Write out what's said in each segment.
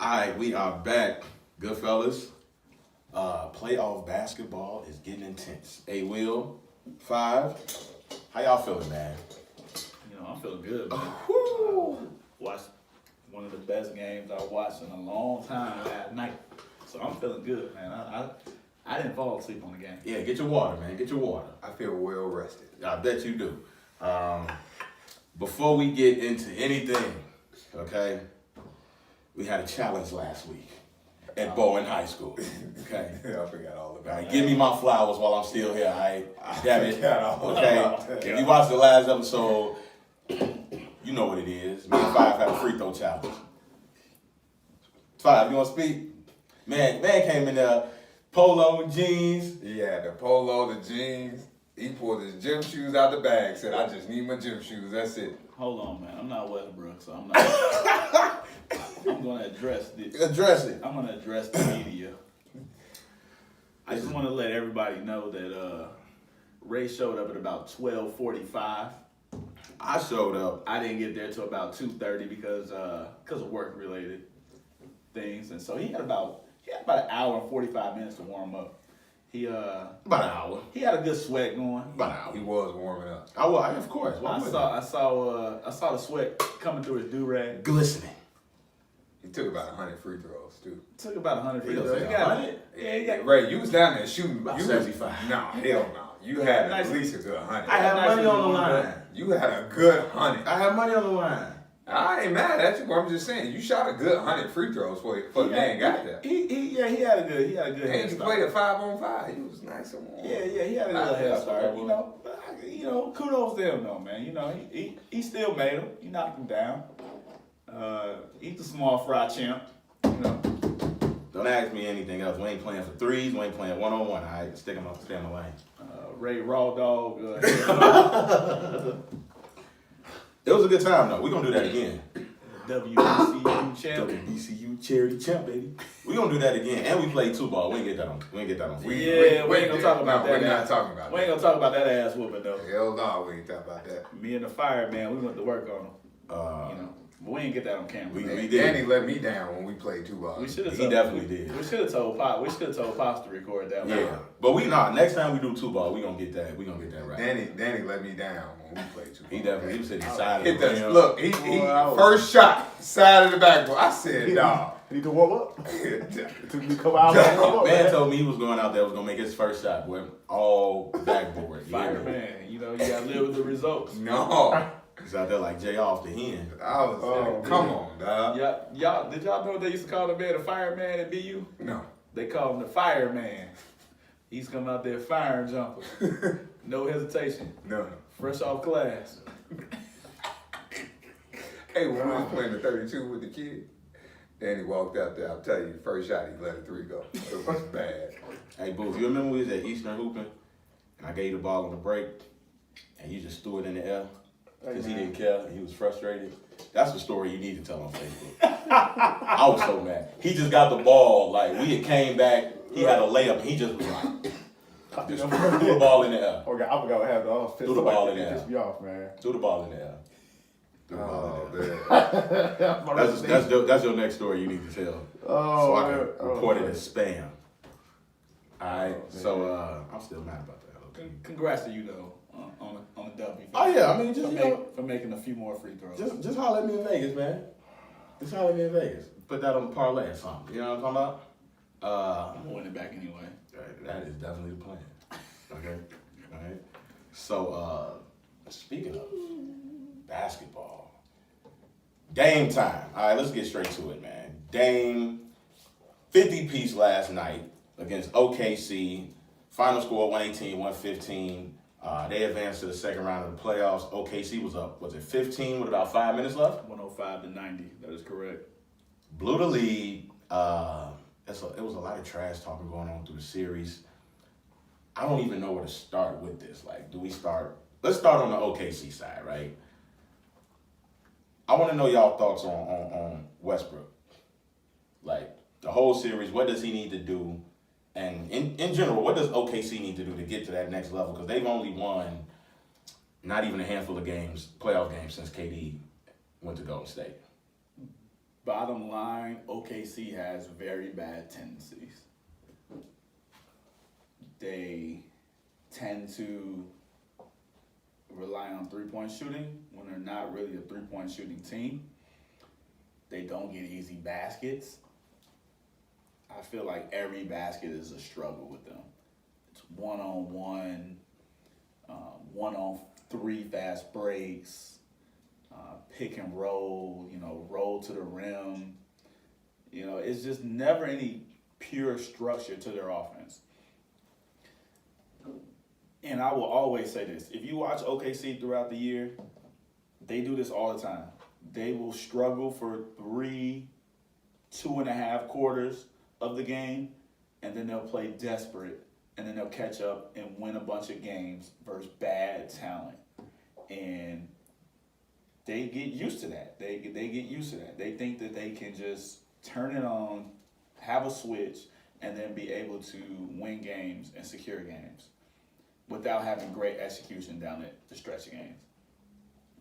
All right, we are back, good fellas. Playoff basketball is getting intense. Hey, Will, 5. How y'all feeling, man? I'm feeling good, man. Woo! Watched one of the best games I watched in a long time last night. So I'm feeling good, man. I didn't fall asleep on the game. Yeah, get your water, man. Get your water. I feel well rested. I bet you do. Before we get into anything, okay, we had a challenge last week at Bowen High School. Okay. I forgot all All about right, it. give me my flowers while I'm still here. All right, damn it. forgot all Okay. about that. If you watched the last episode, you know what it is. Me and 5 had a free throw challenge. 5, you want to speak? Man came in there, polo jeans. He had the polo, the jeans. He pulled his gym shoes out the bag. Said, "I just need my gym shoes. That's it." Hold on, man. I'm not Westbrook, so I'm not. I'm going to address this. Address it. I'm going to address the media. I just want to let everybody know that Ray showed up at about 12:45. I showed up. I didn't get there till about 2:30 because of work related things, and so he had about an hour and 45 minutes to warm up. He About an hour. he had a good sweat going. About an hour. He was warming up. Of course. Why I wouldn't saw the sweat coming through his do-rag. glistening. He took about 100 free throws too. Took about 100 free He throws. said He got 100? Yeah, he got. Ray, you was down there shooting. About you 75. No, hell no. You had Nice. at least a good 100. I had money on the line. You had a good 100. I had money on the line. I ain't mad at you, but I'm just saying you shot a good 100 free throws for the man got there. He had a good And head you start. played a 5-on-5. He was nice and warm. Yeah, he had a I good head felt start. horrible. Kudos to him though, man. He still made him. He knocked him down. He's the small fry champ. Don't ask me anything else. We ain't playing for threes. We ain't playing one-on-one. All right, stay in my lane. Ray Raw Dog. It was a good time, though. We're going to do that again. WBCU champ. WBCU Cherry Champ, baby. We're going to do that again. And we played 2-ball. We ain't get that on film. Yeah, we ain't gonna talk about that. We're not talking about We ain't that. gonna talk about that ass whooping though. Hell no, we ain't talking about that. Me and the fireman, we went to work on him. But we ain't get that on camera. We And did. Danny let me down when we played 2-ball. We should have. He definitely did. We should have told Pop. We should have told Pops to record that. Yeah. But next time we do 2-ball, we going to get that. We going to get that right. Danny let me down when we played 2-ball. He definitely, he was side Hit of the that. rim. Look, he first shot, side of the backboard. I said, dog. You need to warm up. No. Took me a couple hours to warm up. Man told me he was going out there, was going to make his first shot, boy. All backboard. Fireman, you gotta live with the results. He's out there like Jay off the hen. I was like, come on, dog. Y'all, did y'all know they used to call the man the fireman at BU? No. They call him the fireman. He's coming out there firing jumpers. No hesitation. No. Fresh off class. Hey, when we was playing the 32 with the kid, Danny walked out there. I'll tell you, first shot, he let a 3 go. It was bad. Hey, Booth, you remember we was at Eastern hooping, and I gave you the ball on the break, and you just threw it in the air because he didn't care and he was frustrated? That's the story you need to tell on Facebook. I was so mad. He just got the ball, like, we had came back, he had a layup, and he just was like, just threw the ball in the air. Okay, I forgot what happened. Oh, Threw the ball in It there. pissed me off, man. Threw the ball in the air. Threw the ball Oh, in the air. man. That's your next story you need to tell. Oh, So I man. can report it as spam. Alright, so I'm still mad about that. Congrats to you though on the W. Oh yeah, I mean just for making a few more free throws. just holler at me in Vegas, man. Just holler at me in Vegas. Put that on the parlay or something. You know what I'm talking about? I'm gonna win it back anyway. That is definitely the plan. Okay. Alright. So speaking of basketball. Game time. Alright, let's get straight to it, man. Dame 50-piece last night against OKC. Final score 118-115. They advanced to the second round of the playoffs. OKC was up, was it 15 with about 5 minutes left? 105 to 90. That is correct. Blew the lead. It was a lot of trash talking going on through the series. I don't even know where to start with this. Like, do we start? Let's start on the OKC side, right? I want to know y'all thoughts on Westbrook. Like, the whole series, what does he need to do? And in general, what does OKC need to do to get to that next level? Because they've only won not even a handful of games, playoff games, since KD went to Golden State. Bottom line, OKC has very bad tendencies. They tend to rely on three-point shooting when they're not really a three-point shooting team. They don't get easy baskets. I feel like every basket is a struggle with them. It's one-on-one, one-on-three fast breaks, pick and roll, roll to the rim. It's just never any pure structure to their offense. And I will always say this. If you watch OKC throughout the year, they do this all the time. They will struggle for 2.5 quarters of the game, and then they'll play desperate, and then they'll catch up and win a bunch of games versus bad talent. And they get used to that. They get used to that. They think that they can just turn it on, have a switch, and then be able to win games and secure games without having great execution down the stretch of games.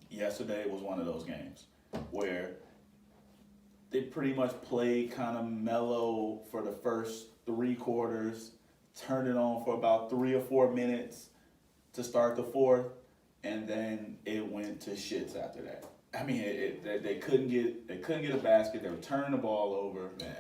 Yesterday was one of those games where they pretty much played kind of mellow for the first 3 quarters, turned it on for about 3 or 4 minutes to start the fourth, and then it went to shits after that. I mean, they couldn't get a basket. They were turning the ball over. Man,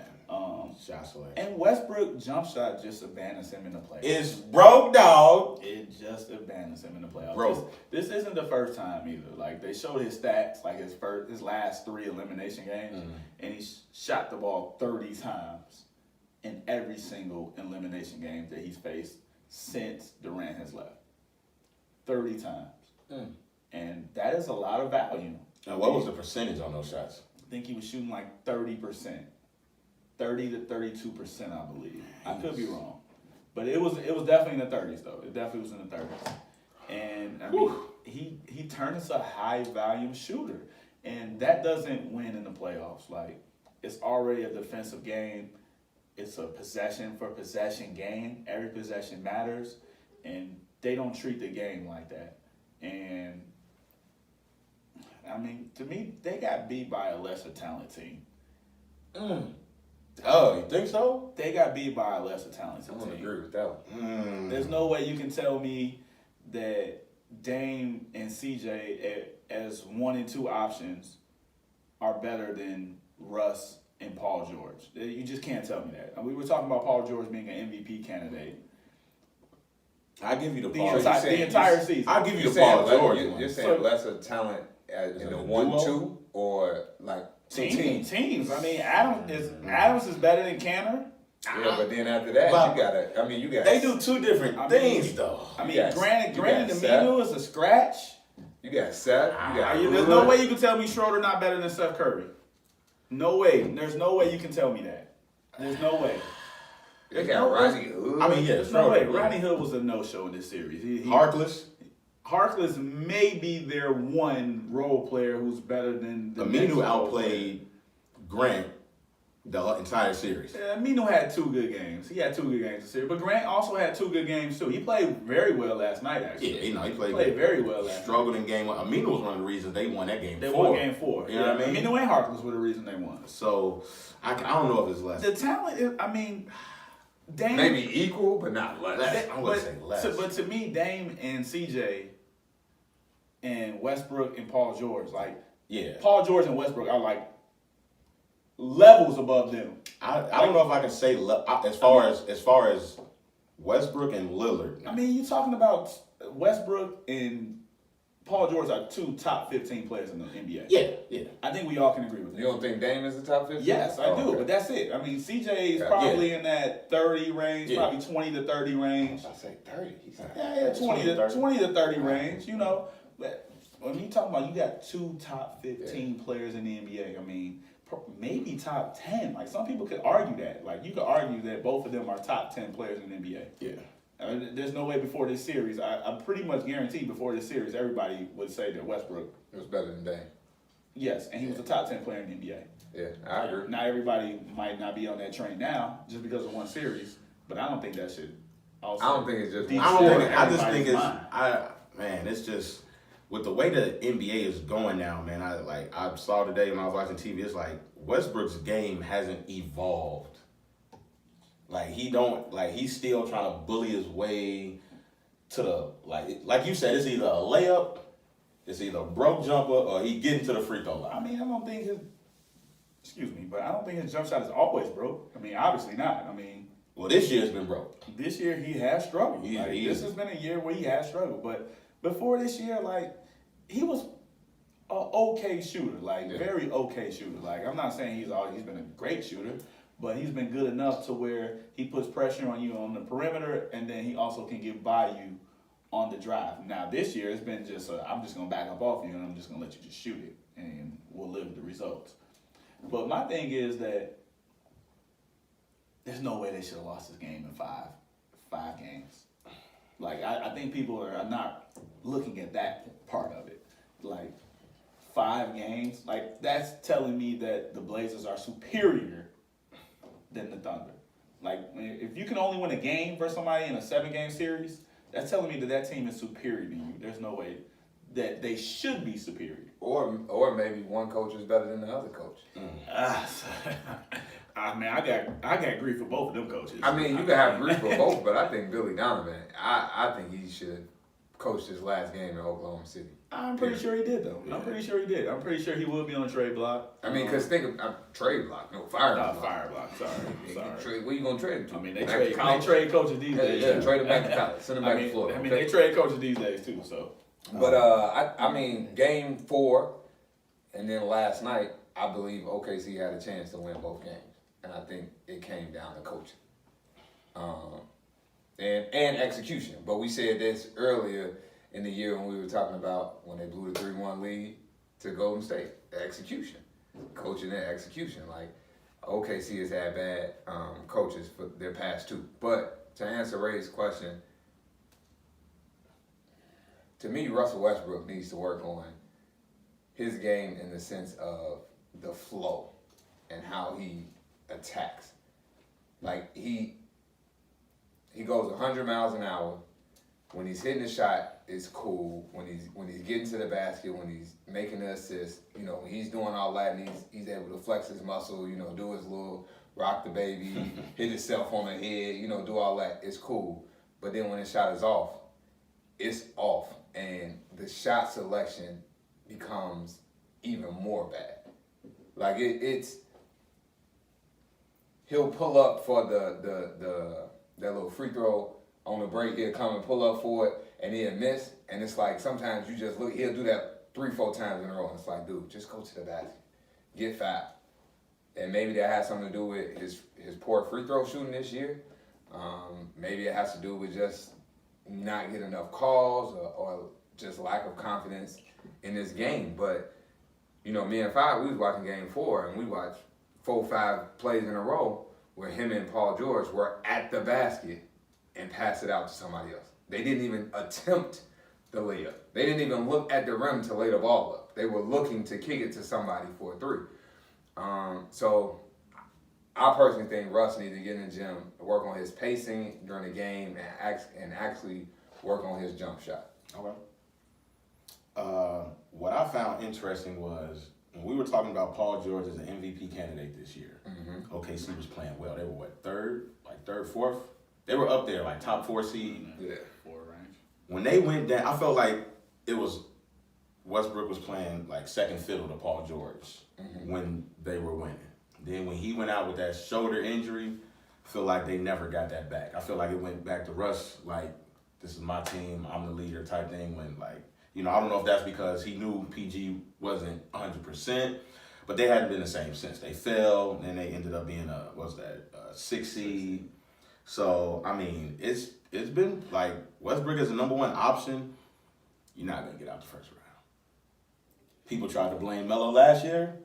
shot selection. And Westbrook jump shot just abandons him in the playoffs. It's broke, dog. It just abandons him in the playoffs. Bro. This isn't the first time either. Like, they showed his stats, like his last 3 elimination games, and he shot the ball 30 times in every single elimination game that he's faced since Durant has left. 30 times. And that is a lot of value. And what was the percentage on those shots? I think he was shooting like 30%. 30 to 32%, I believe. I could be wrong. But it was definitely in the 30s, though. It definitely was in the 30s. And, I mean, he turned into a high-volume shooter. And that doesn't win in the playoffs. Like, it's already a defensive game. It's a possession-for-possession game. Every possession matters. And they don't treat the game like that. And, I mean, to me, they got beat by a lesser talented team. Oh, you think so? They got beat by a lesser talented I don't team. agree with that one. There's no way you can tell me that Dame and CJ as 1 and 2 options are better than Russ and Paul George. You just can't tell me that. We were talking about Paul George being an MVP candidate I give you the the Paul. entire season. I'll give you You're the Paul saying, George you're one. saying lesser talent in the 1-2 or like Teams. I mean, Adams is better than Canner. Yeah, but then after that, But you got. They do 2 different things, though. I mean, Yes. granted, You got Aminu is a scratch. You got Seth. You got. There's no way you can tell me Schroeder not better than Steph Curry. No way. There's no way you can tell me that. There's no way. They got Rodney Hood. I mean, yeah, There's no way. Schroeder. Rodney Hood was a no-show in this series. Harkless. may be their one role player who's better than the Aminu next role outplayed Grant the entire series. player. Aminu had 2 good games. He had 2 good games this series, but Grant also had 2 good games too. He played very well last night. Actually, Yeah, he played very well last night. Struggled in game 1. Aminu was one of the reasons they won that game. They 4. won game 4. You know what I mean? Aminu and Harkless were the reason they won. So I don't know if it's less. The talent is, I mean, Dame. Maybe equal, but not less. Less. I would say less. But to me, Dame and CJ and Westbrook and Paul George, like Yeah. Paul George and Westbrook are like levels above them. I don't know if I can say as far as Westbrook and Lillard. I mean, you're talking about Westbrook and Paul George are 2 top 15 players in the NBA. Yeah. I think we all can agree with that. You don't think Dame is the top 15? Yes, I do, okay. but that's it. I mean, CJ is Yeah. probably in that 30 range, Yeah. probably 20 to 30 range. I say 30. He's not. Yeah, 20 to 30 range, you know. But when you talk about you got 2 top 15 players in the NBA, I mean, maybe top 10. Like, some people could argue that. Like, you could argue that both of them are top 10 players in the NBA. Yeah. I mean, there's no way before this series. I'm pretty much guaranteed before this series, everybody would say that Westbrook, It was better than Dame. yes, and he was a top 10 player in the NBA. Yeah, I agree. Now, everybody might not be on that train now just because of one series, but I don't think that should also. I don't think it's just. Deep I don't shit. think. I just think Everybody's it's. It's just with the way the NBA is going now, man. I saw today when I was watching TV. It's like Westbrook's game hasn't evolved. Like he's still trying to bully his way to the like you said, it's either a layup, it's either a broke jumper, or he getting to the free throw line. I mean, I don't think his jump shot is always broke. I mean, obviously not. I mean, Well, this year's been broke. this year he has struggled. Yeah, Like, he this is. has been a year where he has struggled. But before this year, like, he was a okay shooter, like very okay shooter. Like, I'm not saying he's been a great shooter, but he's been good enough to where he puts pressure on you on the perimeter, and then he also can get by you on the drive. Now this year it's been just I'm just gonna back up off you and I'm just gonna let you just shoot it, and we'll live with the results. But my thing is that there's no way they should have lost this game in five games. Like, I think people are not looking at that part of it. Like, 5 games, like, that's telling me that the Blazers are superior than the Thunder. Like, if you can only win a game versus somebody in a 7-game series, that's telling me that that team is superior to you. There's no way that they should be superior. Or maybe one coach is better than the other coach. I mean, I got grief for both of them coaches. I mean, you can have grief for both, but I think Billy Donovan, I think he should have coached his last game in Oklahoma City. I'm pretty sure he did, though. I'm pretty sure he did. I'm pretty sure he will be on the trade block. I mean, because think of trade block, no fire Not block. fire block. Sorry. Trade, where you gonna trade him to? I mean, they Back to trade college? coaches these days. Yeah, too. trade him back to college. Send him back to Florida. I mean, okay? they trade coaches these days too. So, But I mean, game 4, and then last night, I believe OKC had a chance to win both games, and I think it came down to coaching, and execution. But we said this earlier in the year when we were talking about when they blew the 3-1 lead to Golden State. Execution, coaching and execution. Like OKC has had bad coaches for their past 2. But to answer Ray's question. To me, Russell Westbrook needs to work on his game in the sense of the flow and how he attacks. Like he goes 100 miles an hour. When he's hitting the shot, it's cool. When he's getting to the basket, when he's making the assist, you know, when he's doing all that, and he's able to flex his muscle, you know, do his little rock the baby, hit himself on the head, you know, do all that. It's cool. But then when his shot is off, it's off. And the shot selection becomes even more bad. Like it's he'll pull up for that little free throw on the break. He'll come and pull up for it, and he'll miss. And it's like sometimes you just look. He'll do that 3-4 times in a row, and it's like, dude, just go to the basket, get fouled. And maybe that has something to do with his poor free throw shooting this year. Maybe it has to do with just not get enough calls or just lack of confidence in this game. But, you know, me and Five, we was watching game 4, and we watched 4 or 5 plays in a row where him and Paul George were at the basket and passed it out to somebody else. They didn't even attempt the layup. They didn't even look at the rim to lay the ball up. They were looking to kick it to somebody for a 3. So I personally think Russ needs to get in the gym, work on his pacing during the game, and actually work on his jump shot. Okay. What I found interesting was when we were talking about Paul George as an MVP candidate this year. Mm-hmm. OKC was playing well. They were what, third, fourth? They were up there, like top 4 seed. Yeah. 4 range. When they went down, I felt like it was Westbrook was playing like second fiddle to Paul George when they were winning. Then when he went out with that shoulder injury, I feel like they never got that back. I feel like it went back to Russ, like, this is my team, I'm the leader type thing. When, like, you know, I don't know if that's because he knew PG wasn't 100%, but they hadn't been the same since. They fell, and they ended up being a 6 seed. So, I mean, it's been like Westbrook is the number 1 option. You're not going to get out the first round. People tried to blame Melo last year.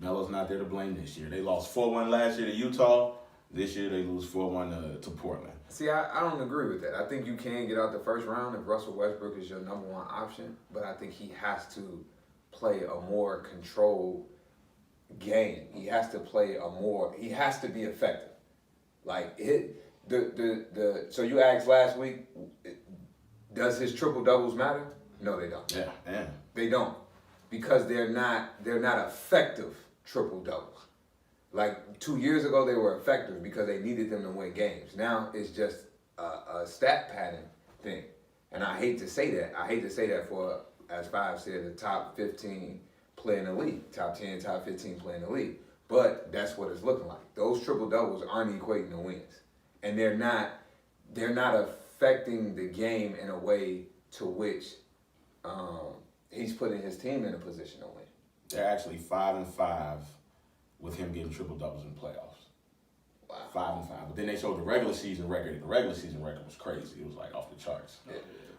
Melo's not there to blame this year. They lost 4-1 last year to Utah. This year they lose 4-1 to Portland. See, I don't agree with that. I think you can get out the first round if Russell Westbrook is your number 1 option, but I think he has to play a more controlled game. He has to he has to be effective. Like so you asked last week, does his triple doubles matter? No, they don't. Yeah. They don't, because they're not effective triple doubles. Like 2 years ago, they were effective because they needed them to win games. Now it's just a stat pattern thing, and I hate to say that. I hate to say that for, as Five said, the top 15 play in the league, top 10, top 15 play in the league. But that's what it's looking like. Those triple doubles aren't equating to wins, and they're not affecting the game in a way to which he's putting his team in a position to win. They're actually 5-5 with him getting triple doubles in the playoffs. Wow. 5-5. But then they showed the regular season record. The regular season record was crazy. It was like off the charts. Yeah.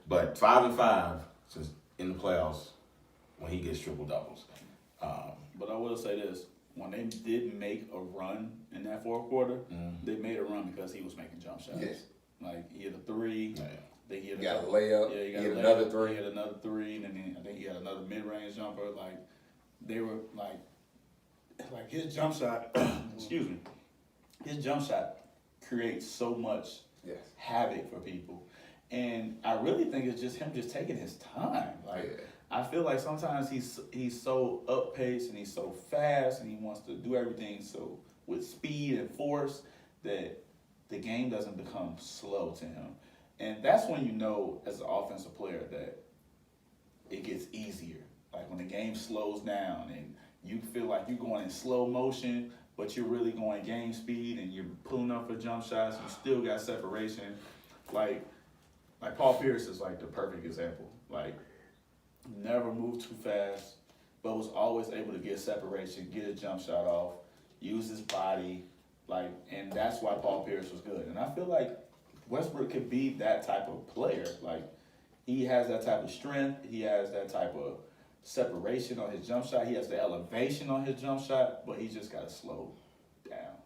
But 5-5 since in the playoffs when he gets triple doubles. But I will say this: when they did make a run in that fourth quarter, they made a run because he was making jump shots. Yes. Like he hit a three. Yeah. Then he hit He got a layup. Yeah, He got hit a another layup, three. He hit another three, and then I think he had another mid-range jumper. Like they were like his jump shot. Excuse me. His jump shot creates so much Yes. havoc for people, and I really think it's just him just taking his time. Like Yeah. I feel like sometimes he's so up paced and he's so fast and he wants to do everything so with speed and force that the game doesn't become slow to him. And that's when you know as an offensive player that it gets easier. Like when the game slows down and you feel like you're going in slow motion, but you're really going game speed and you're pulling up for jump shots, you still got separation. Like Paul Pierce is like the perfect example. Like never moved too fast, but was always able to get separation, get a jump shot off, use his body, and that's why Paul Pierce was good. And I feel like Westbrook could be that type of player. Like he has that type of strength, he has that type of separation on his jump shot, he has the elevation on his jump shot, but he just got to slow down.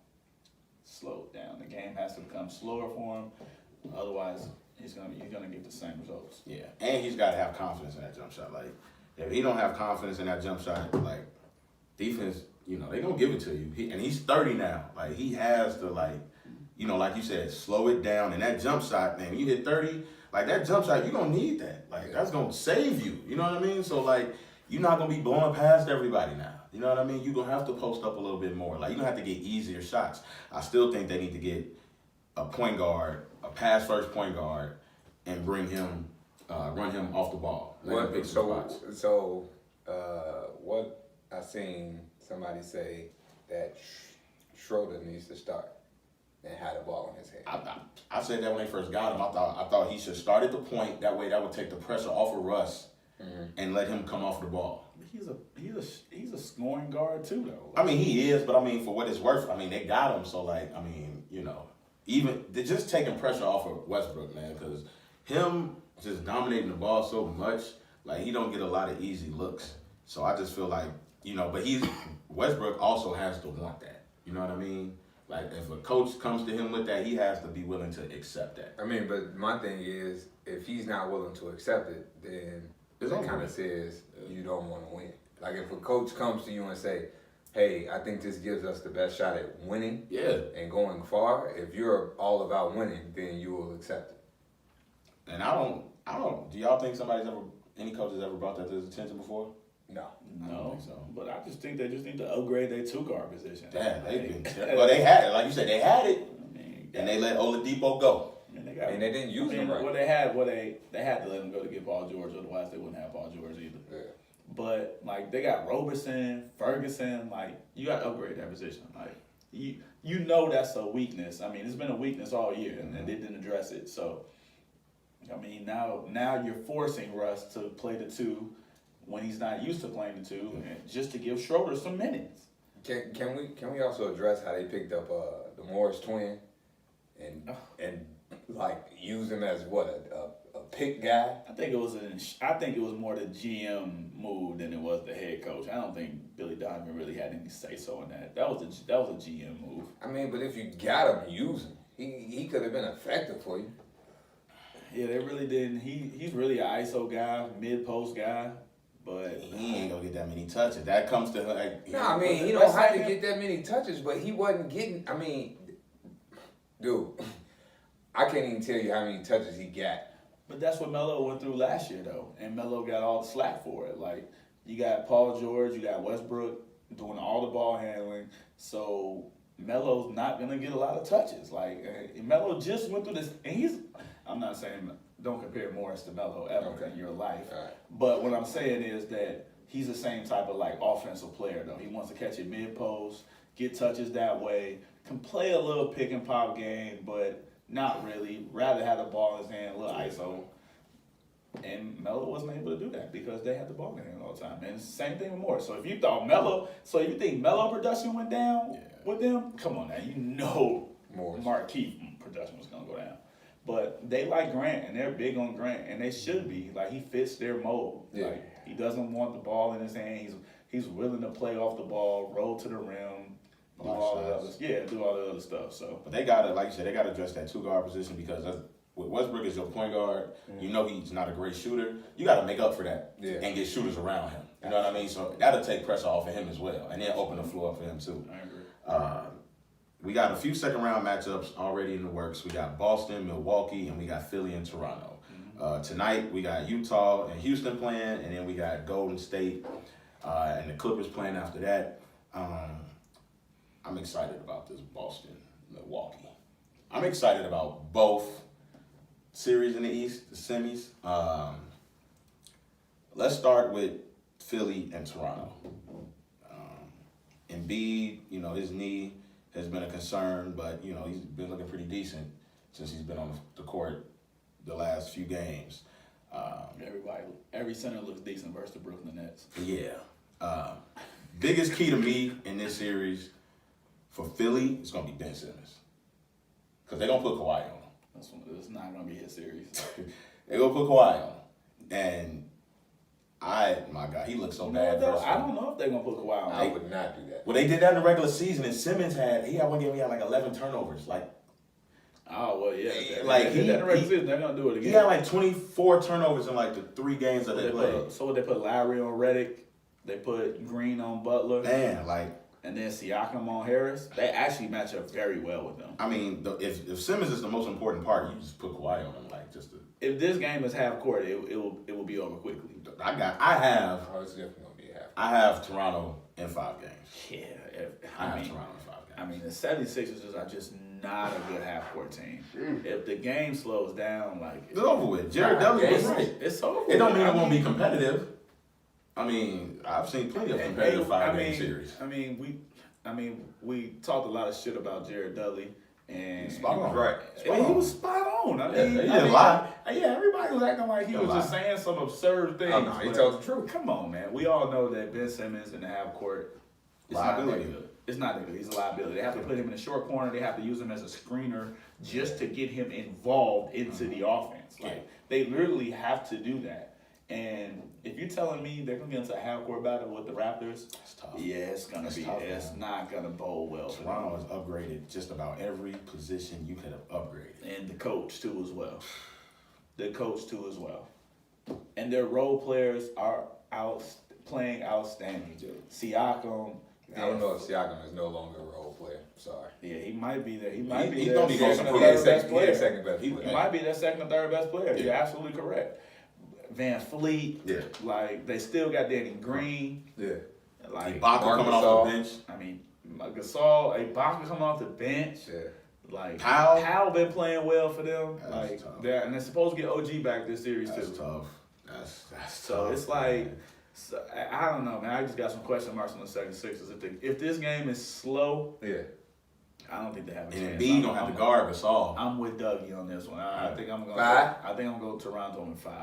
Slow down. The game has to become slower for him, otherwise he's gonna get the same results. Yeah, and he's got to have confidence in that jump shot. Like, if he don't have confidence in that jump shot, like, defense, they gonna give it to you. And he's 30 now. Like, he has to, like you said, slow it down. And that jump shot, man, when you hit 30, like, that jump shot, you gonna need that. Like, that's gonna save you. You know what I mean? So, like, you're not gonna be blowing past everybody now. You know what I mean? You're gonna have to post up a little bit more. Like, you're gonna have to get easier shots. I still think they need to get a point guard, a pass first point guard, and bring him, run him off the ball. Let him pick some spots. What I seen somebody say that Schroeder needs to start and have the ball in his hand. I said that when they first got him. I thought he should start at the point. That way, that would take the pressure off of Russ and let him come off the ball. He's a scoring guard too, though. I mean, he is, but I mean, for what it's worth, I mean, they got him. So, like, I mean, even they're just taking pressure off of Westbrook, man, because him just dominating the ball so much, like, he don't get a lot of easy looks. So I just feel like, but Westbrook also has to want that. You know what I mean? Like, if a coach comes to him with that, he has to be willing to accept that. I mean, but my thing is, if he's not willing to accept it, then It's that over kind of with. says you don't want to win. Like, if a coach comes to you and say, hey, I think this gives us the best shot at winning Yeah. and going far, if you're all about winning, then you will accept it. And I don't, do y'all think any coaches ever brought that to his attention before? No. I don't think so. But I just think they just need to upgrade their two-guard position. Damn, they've been, well, they had it. Like you said, they had it. I mean, And they let Oladipo go. and they didn't use him right. Well, they had to let him go to get Paul George, otherwise they wouldn't have Paul George either. Yeah. But like they got Roberson, Ferguson, like you got to upgrade that position. Like you know that's a weakness. I mean, it's been a weakness all year, and they didn't address it. So, I mean, now you're forcing Russ to play the two when he's not used to playing the two, and just to give Schroeder some minutes. Can we also address how they picked up the Morris twin and like use him as a pick guy? I think it was more the GM move than it was the head coach. I don't think Billy Donovan really had any say so in that. That was a GM move. I mean, but if you got him, use him. He could have been effective for you. Yeah, they really didn't. He's really an ISO guy, mid post guy, but He ain't gonna get that many touches. That comes to like. No, I mean, he don't have to get that many touches, but he wasn't getting. I mean, dude, I can't even tell you how many touches he got. But that's what Melo went through last year, though, and Melo got all the slack for it. Like you got Paul George, you got Westbrook doing all the ball handling. So Melo's not gonna get a lot of touches. Like Melo just went through this, and I'm not saying don't compare Morris to Melo ever in your life, All right. but what I'm saying is that he's the same type of like offensive player though. He wants to catch it mid post, get touches that way, can play a little pick and pop game, but not really. Rather have the ball in his hand, a little ISO. And Melo wasn't able to do that because they had the ball in their hand all the time. And same thing with Morris. So if you think Melo production went down with them, come on now, you know Morris. Marquise production was gonna go down. But they like Grant and they're big on Grant and they should be. Like he fits their mold. Yeah. Like he doesn't want the ball in his hand. He's willing to play off the ball, roll to the rim, do all the other stuff. So But they gotta, like you said, they gotta address that 2-guard position because with Westbrook as your point guard, you know he's not a great shooter. You gotta make up for that and get shooters around him. You know what I mean? So that'll take pressure off of him as well, and then open the floor up for him too. I agree. We got a few second round matchups already in the works. We got Boston, Milwaukee, and we got Philly and Toronto. Tonight we got Utah and Houston playing, and then we got Golden State and the Clippers playing after that. I'm excited about this Boston, Milwaukee. I'm excited about both series in the East, the semis. Let's start with Philly and Toronto. Embiid, his knee has been a concern, but he's been looking pretty decent since he's been on the court the last few games. Every center looks decent versus the Brooklyn Nets. Yeah. Biggest key to me in this series for Philly is going to be Ben Simmons. Because they're going to put Kawhi on him. It's not going to be his series. They're going to put Kawhi on him. And my God, he looks so bad. I don't know if they're going to put Kawhi on him. I would not do that. Well, they did that in the regular season, and Simmons had one game he had like 11 turnovers. Like, Oh, well, yeah. Like, They're going to do it again. he had like 24 turnovers in like the 3 games that they played. So they put Lowry on Redick. They put Green on Butler. Man, like, And then Siakam on Harris. They actually match up very well with them. I mean, if Simmons is the most important part, you just put Kawhi on him, like, just to. If this game is half court, it will be over quickly. I have Oh, it's definitely going to be a half. I have Toronto in 5 games. Yeah. I have Toronto in 5 games. I mean, the 76ers are just not a good half court team. If the game slows down, like It's over with. Jared Dudley was right. It's over. It don't mean it won't be competitive. I mean, I've seen plenty of competitive 5-game series. We talked a lot of shit about Jared Dudley, and Spot on. Right. He was spot on. He didn't lie. Yeah, everybody was acting like he was just saying some absurd things. Oh, no, he but told the truth. Come on, man. We all know that Ben Simmons in the half court is not that Liability. good. It's not that good. He's a liability. They have to put him in the short corner. They have to use him as a screener just to get him involved into the offense. Like they literally have to do that. And if you're telling me they're gonna get into a half court battle with the Raptors, It's tough. yeah, it's gonna be. tough, It's man. not gonna bode well for them. Toronto has upgraded just about every position you could have upgraded. And the coach too as well. And their role players are playing outstanding. Siakam. I don't know if Siakam is no longer a role player. Sorry. Yeah, he might be there. He might be He's their gonna be second or close to third best player. second best He- player. He might be their second or third best player. Yeah. You're absolutely correct. Van Fleet. Yeah. Like they still got Danny Green. Yeah. Ibaka Like coming off Gasol. the bench. I mean, Gasol, Ibaka coming off the bench. Yeah. Like Powell been playing well for them. That's Like tough. they're supposed to get OG back this series That's too. tough. That's So tough. it's like, man. so, I don't know, man. I just got some question marks on the 76ers. If this game is slow, Yeah. I don't think they have a And chance. Embiid gonna have to guard Gasol. I'm with Dougie on this one. I think I'm gonna. Five? I think I'm gonna go Toronto in 5.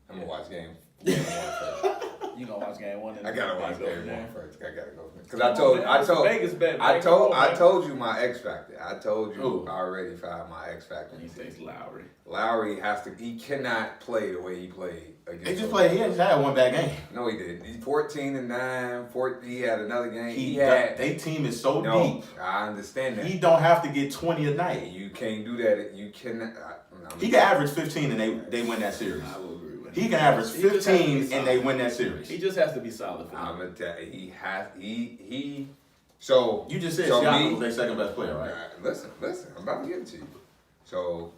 I'm going to watch game 1 first. You gonna watch game 1? I gotta watch go game there. 1 first. I gotta go. Because Come on, man. It's a Vegas bet. I man. Come on, man. told you my X factor. I told you Who? I already found my X factor. He thinks Lowry. Lowry he cannot play the way he played against. He just played. He just had one bad game. No, he did. He 14-9. He had another game. They team is so No, deep. I understand that. He don't have to get 20 a night. You can't do that. You cannot. He can average 15 and they win that series. I will agree with He him. can average He just has to be 15 and they solid. win that series. He just has to be solid for I'm them. gonna tell you, he has. He. So You just said so Siakam me- was their second best player, right? Listen. I'm about to get it to you. So,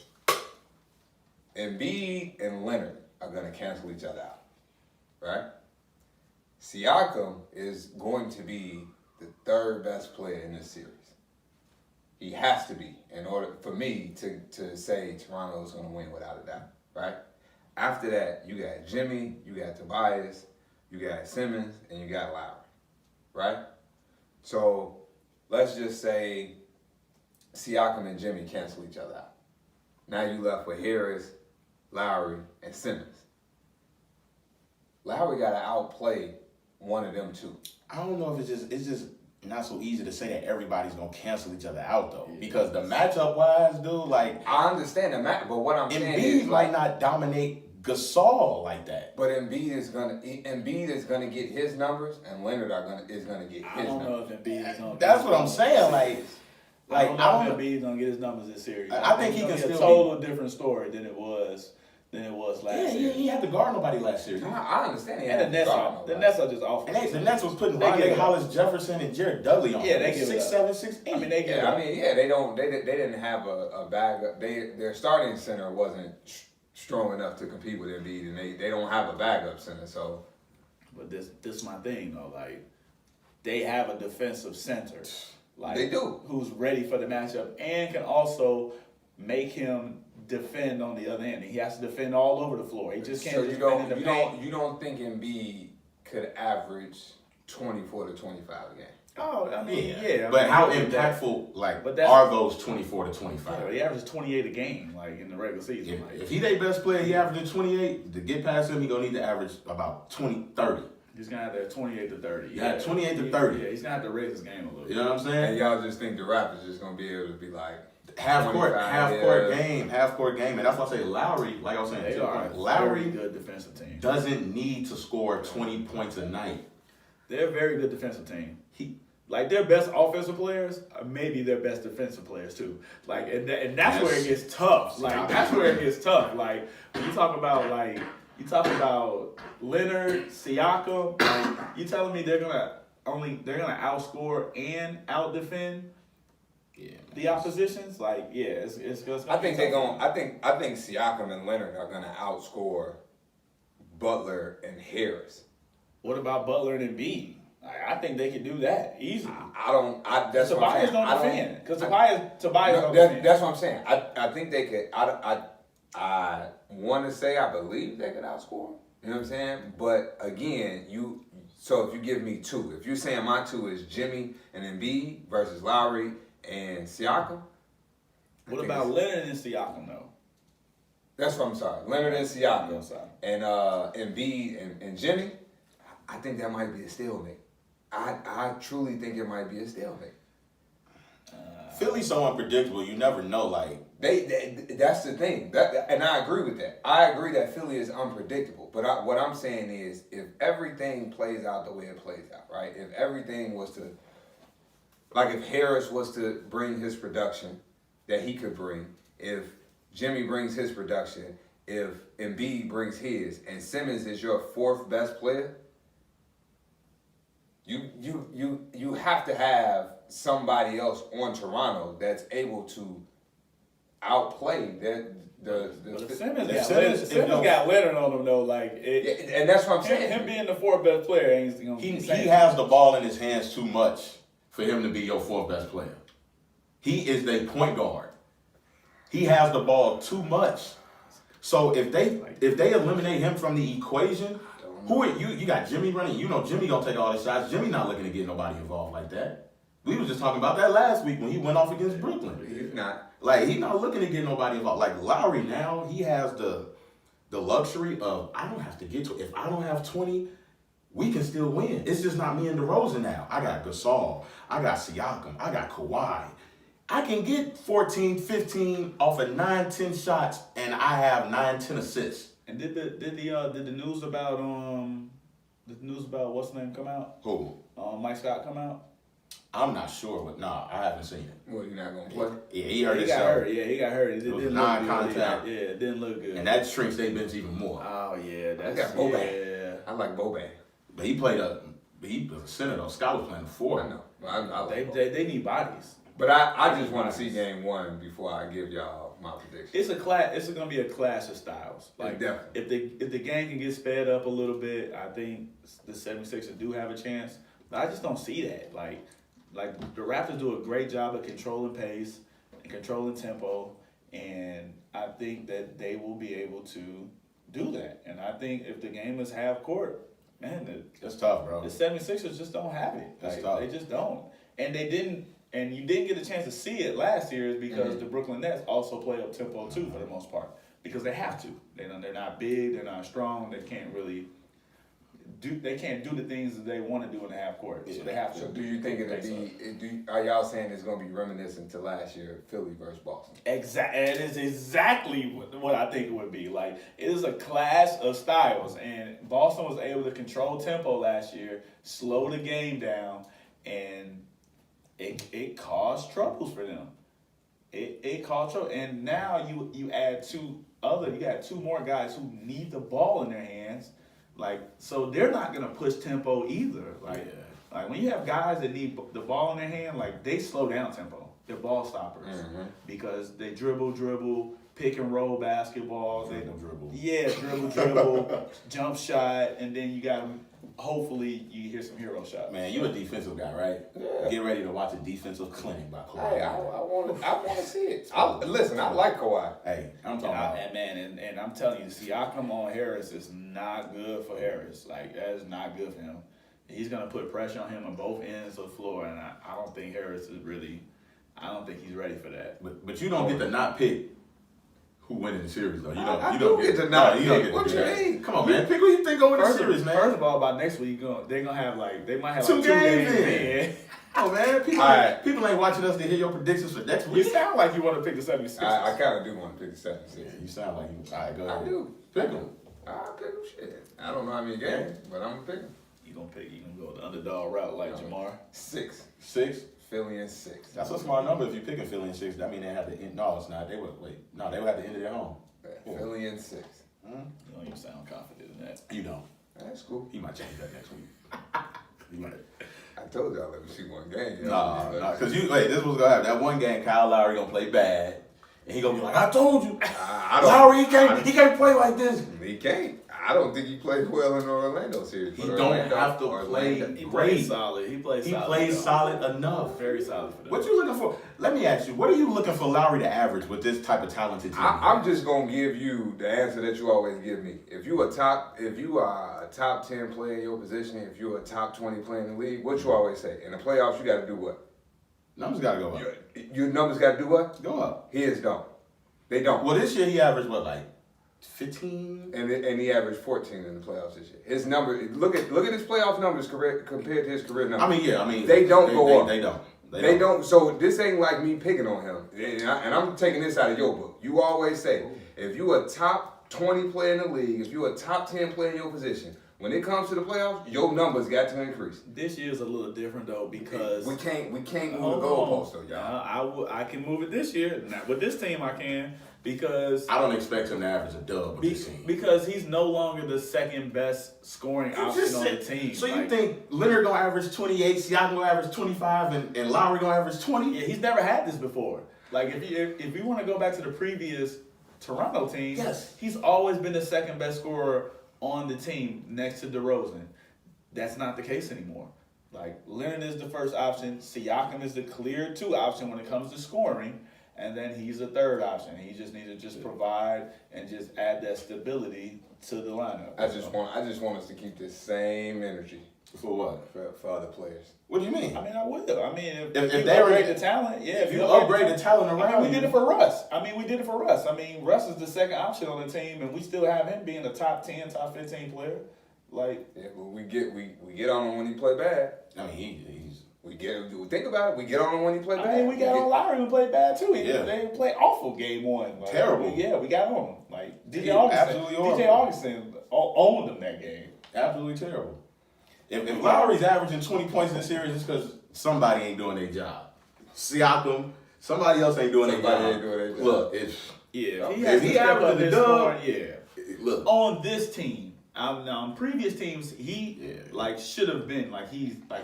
Embiid and Leonard are going to cancel each other out, right? Siakam is going to be the third best player in this series. He has to be in order for me to say Toronto is going to win without a doubt, right? After that, you got Jimmy, you got Tobias, you got Simmons, and you got Lowry, right? So let's just say Siakam and Jimmy cancel each other out. Now you left with Harris, Lowry, and Simmons. Lowry got to outplay one of them two. I don't know if it's just not so easy to say that everybody's gonna cancel each other out though, because the matchup wise, dude, like I understand the match, but what I'm saying is Embiid might not dominate Gasol like that. But Embiid is gonna get his numbers, and Leonard is gonna get I his don't know numbers. if Embiid is going. That's what I'm saying. I don't know if Embiid's gonna get his numbers this series. I think he it's can gonna be still a total different story than it was last Yeah, year. he had to guard nobody last series. I understand. And the Nets are just awful. And the Nets was putting They Rondae give it up. Hollis Jefferson and Jared Dudley on. Yeah, they give it 6'7", up. 6'8". I mean, they get They didn't have a backup. Their starting center wasn't strong enough to compete with Embiid, and they don't have a backup center. So, But this is my thing though. Like, they have a defensive center. Like, They do. Who's ready for the matchup and can also make him defend on the other end. He has to defend all over the floor. He just can't so just defend in the paint. you don't think Embiid could average 24 to 25 a game? Oh, I mean, Yeah. yeah. I But mean, how yeah, impactful but that's- are those 24 to Yeah, 25? he averages 28 a game, like in the regular season. If he their best player, he averaging 28. To get past him, he gonna need to average about 20, 30. He's gonna have to have 28 to 30. Yeah, 28 to 30. Yeah, he's gonna have to raise his game a little You bit. know what I'm saying? And y'all just think the Raptors just gonna be able to be like Half court 25, game, and that's why I say Lowry. Like I was saying, They to your are point, a Lowry very good defensive team. doesn't need to score 20 points a night. They're a very good defensive team. Like their best offensive players are maybe their best defensive players too. Like and that's where it gets tough. Like that's where it gets tough. Like when you talk about Leonard, Siakam, like you telling me they're gonna outscore and out defend Yeah, the oppositions? Like it's I think they're going. I think Siakam and Leonard are going to outscore Butler and Harris. What about Butler and Embiid? I think they could do that easily. That's what I'm Tobias saying. don't I don't- defend because Tobias No, don't defend. that's what I'm saying. I think they could. I want to say I believe they could outscore. You know what I'm saying? But again, so if you give me two, if you're saying my two is Jimmy and Embiid versus Lowry and Siakam. What about Leonard and Siakam though? That's what I'm sorry. Leonard and Siakam I'm sorry. and Embiid and Jimmy. I think that might be a stalemate. I truly think it might be a stalemate. Philly's so unpredictable. You never know. Like That's the thing. And I agree with that. I agree that Philly is unpredictable. But what I'm saying is, if everything plays out the way it plays out, right? If everything was to, like, if Harris was to bring his production that he could bring, if Jimmy brings his production, if Embiid brings his, and Simmons is your fourth best player, you have to have somebody else on Toronto that's able to outplay But if Simmons if got got Leonard on him though, like and that's what I'm saying. him being the fourth best player ain't gonna he be saying has the ball in his hands too much for him to be your fourth best player. He is the point guard. He has the ball too much. So if they eliminate him from the equation, who are you? You got Jimmy running. You know Jimmy gonna take all the shots. Jimmy not looking to get nobody involved like that. We was just talking about that last week when he went off against Brooklyn. He's not. Like he's not looking to get nobody involved. Like Lowry now, he has the luxury of I don't have to get to. If I don't have 20, we can still win. It's just not me and DeRozan now. I got Gasol. I got Siakam. I got Kawhi. I can get 14, 15 off of 9, 10 shots, and I have 9, 10 assists. And did the news about what's the name come out? Who? Mike Scott come out? I'm not sure, but nah, I haven't seen it. Well, you're not gonna play. Yeah, he hurt He got himself. hurt. Yeah, he got hurt. It was didn't look non-contact. good. Yeah, it didn't look good. And that shrinks their bench even more. Oh yeah, that's got Boban. yeah. I like Boban. But he was a center though. Scott was playing the 4. I know. I like They need bodies. But I just want to see game one before I give y'all my prediction. It's a class. It's gonna be a clash of styles. Like Definitely. if the game can get sped up a little bit, I think the 76ers do have a chance. I just don't see that. Like the Raptors do a great job of controlling pace and controlling tempo, and I think that they will be able to do that. And I think if the game is half court, man, It's tough, bro. the 76ers just don't have it. That's Like, tough. they just don't. And they didn't. And you didn't get a chance to see it last year is because the Brooklyn Nets also play up tempo too for the most part because they have to. They're not big. They're not strong. They can't really do. They can't do the things that they want to do in the half court. So they have to. So do you think it'll be? Are y'all saying it's gonna be reminiscent to last year, Philly versus Boston? It is exactly what I think it would be. Like, it is a clash of styles, and Boston was able to control tempo last year, slow the game down, and it caused troubles for them. It caused trouble, and now you add you got two more guys who need the ball in their hands, like, so they're not gonna push tempo either. Like when you have guys that need the ball in their hand, like, they slow down tempo. They're ball stoppers because they dribble, pick and roll basketballs. Dribble. Yeah, dribble, jump shot, and then you got them. Hopefully, you hear some hero shots. Man, you a defensive guy, right? Yeah. Get ready to watch a defensive clinic by Kawhi. Hey, I want to see it. Listen, I like Kawhi. Hey, I'm talking about. And I'm telling you, Siakam on Harris is not good for Harris. Like, that is not good for him. He's gonna put pressure on him on both ends of the floor, and I don't think Harris is really. I don't think he's ready for that. But you don't get to not pick who win in the series, though. You don't. I you do don't get to not you don't pick. get What to do you that. mean? Come on, man. Pick who you think go win the series, man. First of all, by next week, they're gonna have they might have Two like 2 games games in. in. Oh man, people, All right. people ain't watching us to hear your predictions for next You week. sound like you want to pick the 76ers. I kind of do want to pick the 76ers. Yeah, you sound like you. All right, go ahead. I do. Pick them. I pick them shit. I don't know how many games, but I'm gonna pick them. You gonna go the underdog route like Jamar? 6. 6. Philly and 6. That's a smart number if you're picking Philly in 6. That mean they have to end. No, it's not. They would wait. No, they would have to end it at home. Philly and 6. You don't even sound confident in that. You don't. That's cool. He might change that next week. He might. I told y'all let me see one game. No, because this was gonna happen. That one game, Kyle Lowry gonna play bad, and he gonna be like, "I told you, I don't. Lowry, he can't play like this." He can't. I don't think he played well in the Orlando series. He But don't Orlando- have to play. He Great. plays solid. He plays He solid. plays though. solid enough. Very solid for them. What you looking for? Let me ask you. What are you looking for Lowry to average with this type of talented team? I'm just gonna give you the answer that you always give me. If you are a top 10 player in your position, if you're a top 20 player in the league, what you always say in the playoffs, you got to do what? Numbers gotta go up. Your numbers got to do what? Go up. His don't. They don't. Well, this year he averaged what, like 15? And he averaged 14 in the playoffs this year. His number. Look at his playoff numbers compared to his career numbers. I mean, They don't go up. They don't. They don't. So this ain't like me picking on him. And I'm taking this out of your book. You always say, if you a top 20 player in the league, if you a top 10 player in your position, when it comes to the playoffs, your numbers got to increase. This year's a little different though because We can't move the Hold goalpost on. though, y'all. I can move it this year. Not with this team, I can because I don't expect him to average a dub with this team. because he's no longer the second best scoring option on the team. So you Like, think Leonard gonna average 28, Siakam gonna average 25, and Lowry gonna average 20? Yeah, he's never had this before. Like if you want to go back to the previous Toronto team, Yes. he's always been the second best scorer on the team next to DeRozan. That's not the case anymore. Like Leonard is the first option, Siakam is the clear 2 option when it comes to scoring, and then he's the 3rd option. He just needs to provide and just add that stability to the lineup. I just want us to keep this same energy For what? for other players. What do you mean? I mean, I will. I mean, If you they upgrade were- the talent, yeah. if you upgrade the talent around we did you- it for Russ. I mean, Russ is the second option on the team, and we still have him being a top 10, top 15 player. Like, Yeah, but we get on him when he play bad. I mean, he's Think about it. We get on him when he play bad. I mean, we got on Lowry who played bad too. Yeah. They played awful game 1. Like, Terrible. We got on him. Like DJ Yeah, Augustin. absolutely DJ horrible. Augustin owned him that game. absolutely terrible. If Lowry's averaging 20 points in the series, it's because somebody ain't doing their job. Siakam, somebody else ain't doing their Somebody job. ain't doing their job. Look, it's Yeah, If has he to step up averaging his a dub- scoring, yeah. look. On this team, now on previous teams, he Yeah. should have been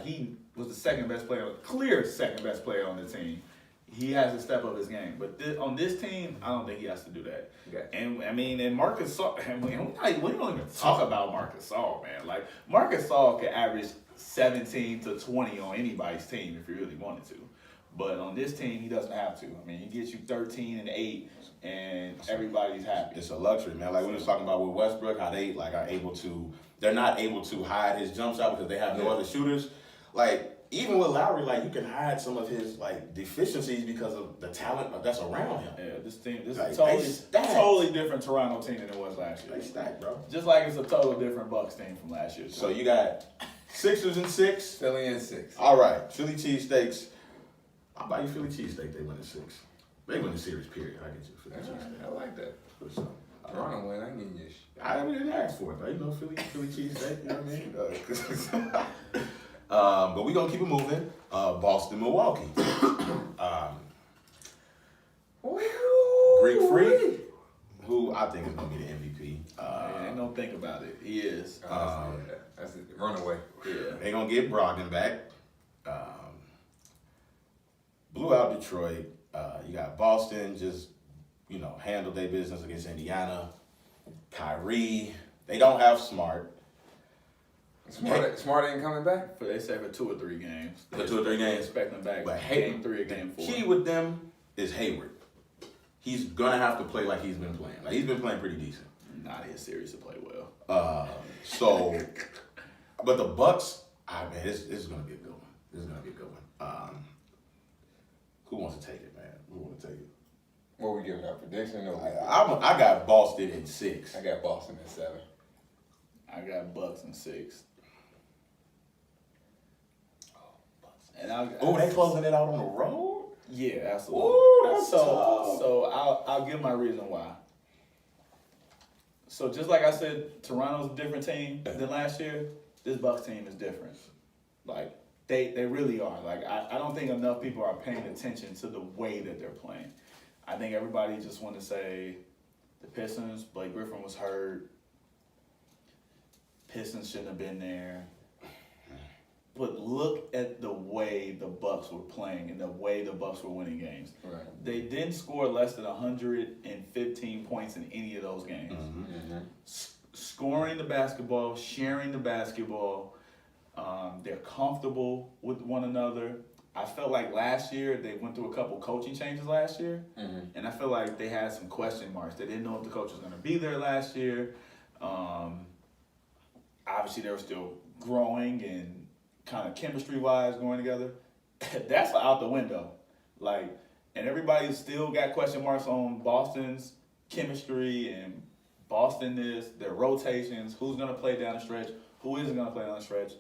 he was the second best player, clear second best player on the team. he has to step up his game. But on this team, I don't think he has to do that. Gotcha. And I mean, and Marcus Saul, we don't even talk about Marcus Saul, man. Like Marcus Saul could average 17 to 20 on anybody's team if he really wanted to. But on this team, he doesn't have to. I mean, he gets you 13 and 8, and everybody's happy. It's a luxury, man. Like we was talking about with Westbrook, how they like are able to. They're not able to hide his jump shot because they have no other shooters. Like even with Lowry, like you can hide some of his like deficiencies because of the talent that's around him. Yeah, this team, this Like, is they totally, stacked. totally different Toronto team than it was last year. They stacked, bro. Just like it's a total different Bucks team from last year. So you got Sixers and 6. Philly in 6. All right, Philly cheesesteaks. I'll buy you Philly cheesesteak. They win in 6. They win the series, period. I get you Philly cheesesteak. I like that. For sure. Toronto win. I get you. I didn't ask for it, though. You know, Philly cheesesteak, you know what I mean? But we're going to keep it moving. Boston, Milwaukee. Greek Freak, who I think is going to be the MVP. Ain't no think about it. He is. That's it. Runaway. Yeah. They're going to get Brogdon back. Blew out Detroit. You got Boston just, handled their business against Indiana. Kyrie. They don't have Smart. Smart ain't coming back? They say for 2 or 3 games. For 2 or 3 games. Expect them back. But game 3 or game 4. Key with them is Hayward. He's gonna have to play like he's been playing. Like he's been playing pretty decent. Not his series to play well. But the Bucks, this is gonna be a good one. This is gonna be a good one. Who wants to take it, man? Who wants to take it? What we giving our prediction? No, I got Boston in 6. I got Boston at 7. I got Bucks in 6. And They closing it out on the road? Yeah, absolutely. Ooh, that's tough. So I'll give my reason why. So just like I said, Toronto's a different team than last year. This Bucks team is different. Like they really are. Like I don't think enough people are paying attention to the way that they're playing. I think everybody just want to say the Pistons, Blake Griffin was hurt. Pistons shouldn't have been there. But look at the way the Bucks were playing and the way the Bucks were winning games. Right. They didn't score less than 115 points in any of those games. Mm-hmm. Scoring the basketball, sharing the basketball, they're comfortable with one another. I felt like last year they went through a couple coaching changes last year, and I feel like they had some question marks. They didn't know if the coach was going to be there last year. Obviously, they were still growing and kind of chemistry-wise going together. That's out the window. And everybody still got question marks on Boston's chemistry and their rotations, who's going to play down the stretch, who isn't going to play down the stretch.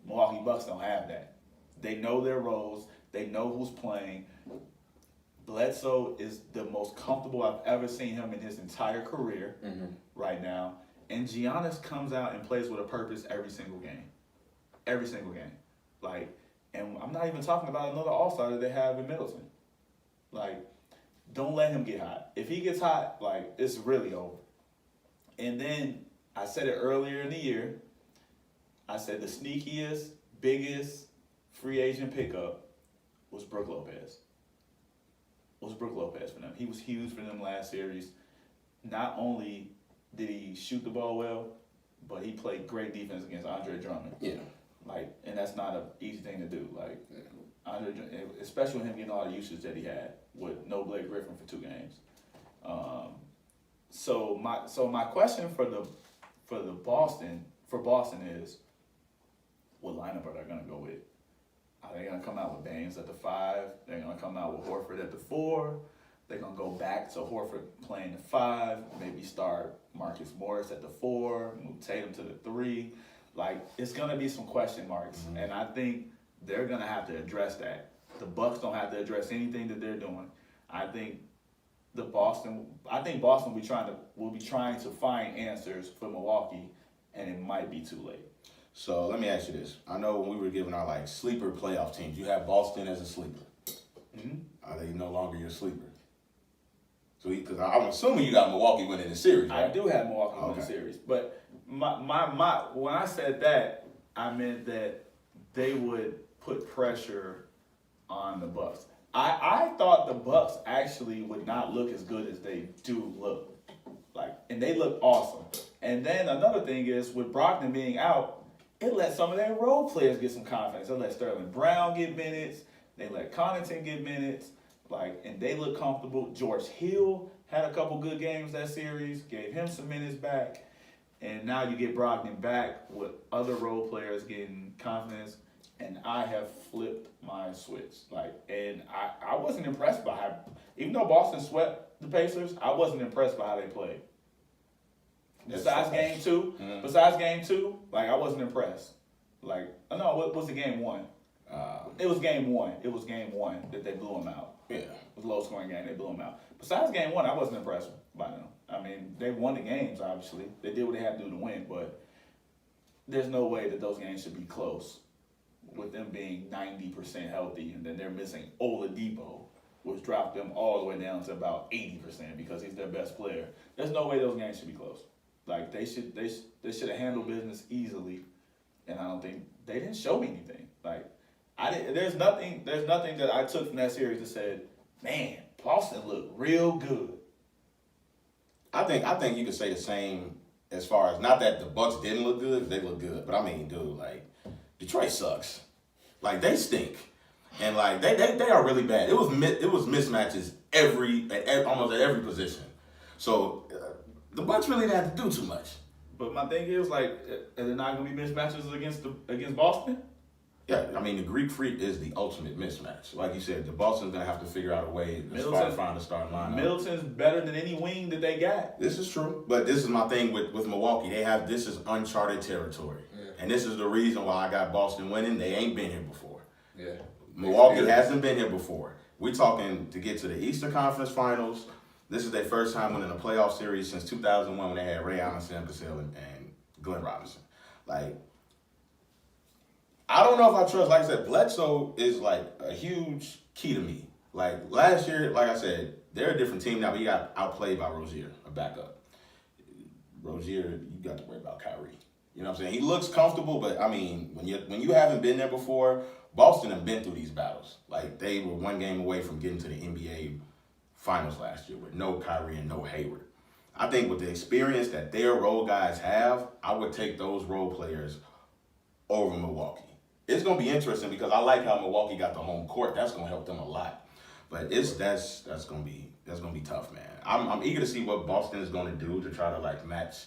Milwaukee Bucks don't have that. They know their roles. They know who's playing. Bledsoe is the most comfortable I've ever seen him in his entire career right now. And Giannis comes out and plays with a purpose every single game. Every single game. And I'm not even talking about another all-star that they have in Middleton. Don't let him get hot. If he gets hot, it's really over. And then, I said it earlier in the year, I said the sneakiest, biggest free agent pickup was Brook Lopez. For them. He was huge for them last series. Not only did he shoot the ball well, but he played great defense against Andre Drummond. Yeah. And that's not an easy thing to do. Andre, especially with him getting all the usage that he had with no Blake Griffin for 2 games. So my question for Boston is, what lineup are they gonna go with? Are they gonna come out with Baines at the 5? They're gonna come out with Horford at the 4. They're gonna go back to Horford playing the 5. Maybe start Marcus Morris at the 4. Move Tatum to the 3. It's gonna be some question marks, and I think they're gonna have to address that. The Bucks don't have to address anything that they're doing. I think Boston will be trying to find answers for Milwaukee, and it might be too late. So let me ask you this. I know when we were giving our sleeper playoff teams, you have Boston as a sleeper. Are they no longer your sleeper? So because I'm assuming you got Milwaukee winning the series, right? I do have Milwaukee winning the series, but my when I said that, I meant that they would put pressure on the Bucks. I thought the Bucks actually would not look as good as they do look. Like, and they look awesome. And then another thing is, with Brogdon being out, it let some of their role players get some confidence. They let Sterling Brown get minutes. They let Connaughton get minutes. Like, and they look comfortable. George Hill had a couple good games that series, gave him some minutes back. And now you get Brogdon back with other role players getting confidence. And I have flipped my switch. Like, and I wasn't impressed by how, even though Boston swept the Pacers, I wasn't impressed by how they played. Besides game two, like, I wasn't impressed. Like, no, what was the game one? It was game one. It was game one that they blew them out. Yeah. It was a low scoring game. They blew them out. Besides game one, I wasn't impressed by them. I mean, they won the games, obviously. They did what they had to do to win, but there's no way that those games should be close with them being 90% healthy, and then they're missing Oladipo, which dropped them all the way down to about 80% because he's their best player. There's no way those games should be close. Like, they should have handled business easily, and I don't think they didn't show me anything. Like, there's nothing that I took from that series that said, man, Boston looked real good. I think you could say the same as far as, not that the Bucks didn't look good, they look good, but I mean, dude, like, Detroit sucks. Like, they stink, and like they are really bad. It was mismatches almost at every position. So the Bucks really didn't have to do too much. But my thing is, like, are there not going to be mismatches against Boston? Yeah, I mean, the Greek Freak is the ultimate mismatch. Like you said, the Boston's gonna have to figure out a way to find a starting lineup. Middleton's better than any wing that they got. This is true, but this is my thing with Milwaukee. This is uncharted territory, and this is the reason why I got Boston winning. They ain't been here before. Yeah. Milwaukee hasn't been here before. We're talking to get to the Eastern Conference Finals. This is their first time winning a playoff series since 2001 when they had Ray Allen, Sam Cassell, and Glenn Robinson. Like, I don't know if I trust, like I said, Bledsoe is like a huge key to me. Like, last year, like I said, they're a different team now, but he got outplayed by Rozier, a backup. Rozier, you got to worry about Kyrie. You know what I'm saying? He looks comfortable, but I mean, when you haven't been there before, Boston have been through these battles. Like, they were one game away from getting to the NBA Finals last year with no Kyrie and no Hayward. I think with the experience that their role guys have, I would take those role players over Milwaukee. It's gonna be interesting because I like how Milwaukee got the home court. That's gonna help them a lot. But that's gonna be tough, man. I'm eager to see what Boston is gonna do to try to like match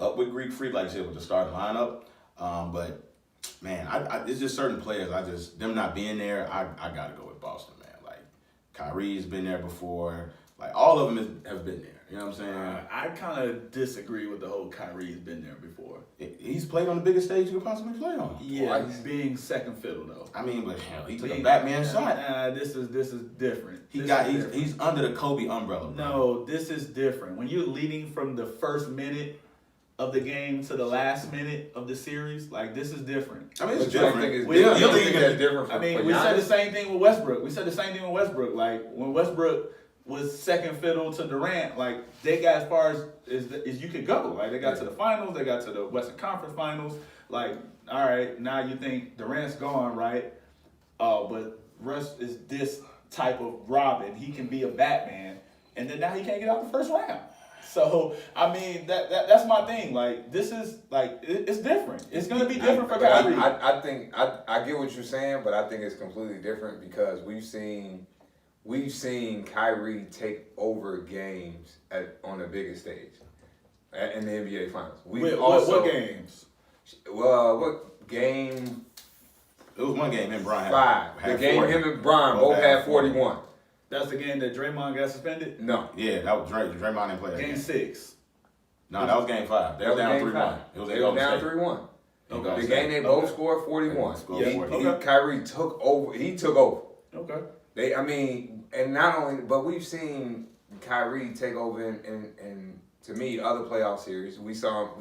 up with Greek Freak, like I said, with the starting lineup. But man, it's just certain players. Them not being there, I gotta go with Boston, man. Like, Kyrie's been there before. Like, all of them have been there. You know what I'm saying? I kind of disagree with the whole Kyrie's been there before. He's played on the biggest stage you could possibly play on. Yeah, being second fiddle though. I mean, but hell, he took a Batman shot. This is different. He's under the Kobe umbrella, bro. No, this is different. When you're leading from the first minute of the game to the last minute of the series, like, this is different. I mean, it's But you don't different. think it's You different? You don't don't think think that's different I mean, for we said the Giannis? same thing with Westbrook. Like, when Westbrook was second fiddle to Durant, like, they got as far as you could go. Like, they got to the finals, they got to the Western Conference Finals. Like, all right, now you think Durant's gone, right? But Russ is this type of Robin. He can be a Batman, and then now he can't get out the first round. So, I mean, that's my thing. Like, this is, like, it's different. It's going to be different for Kyrie. I think I get what you're saying, but I think it's completely different because we've seen Kyrie take over games on the biggest stage in the NBA Finals. What games? Well, what game? It was one game him and Brian 5. had The game 40. him and Brian both had 41. That's the game that Draymond got suspended? No. Yeah, that was Draymond didn't play that Game game. 6. No, that was game 5. They were down 3-1. It was They were down 3-1. Okay. The game they both scored 41. Scored 40. Kyrie took over. He took over. Okay. And not only, but we've seen Kyrie take over in to me, other playoff series. We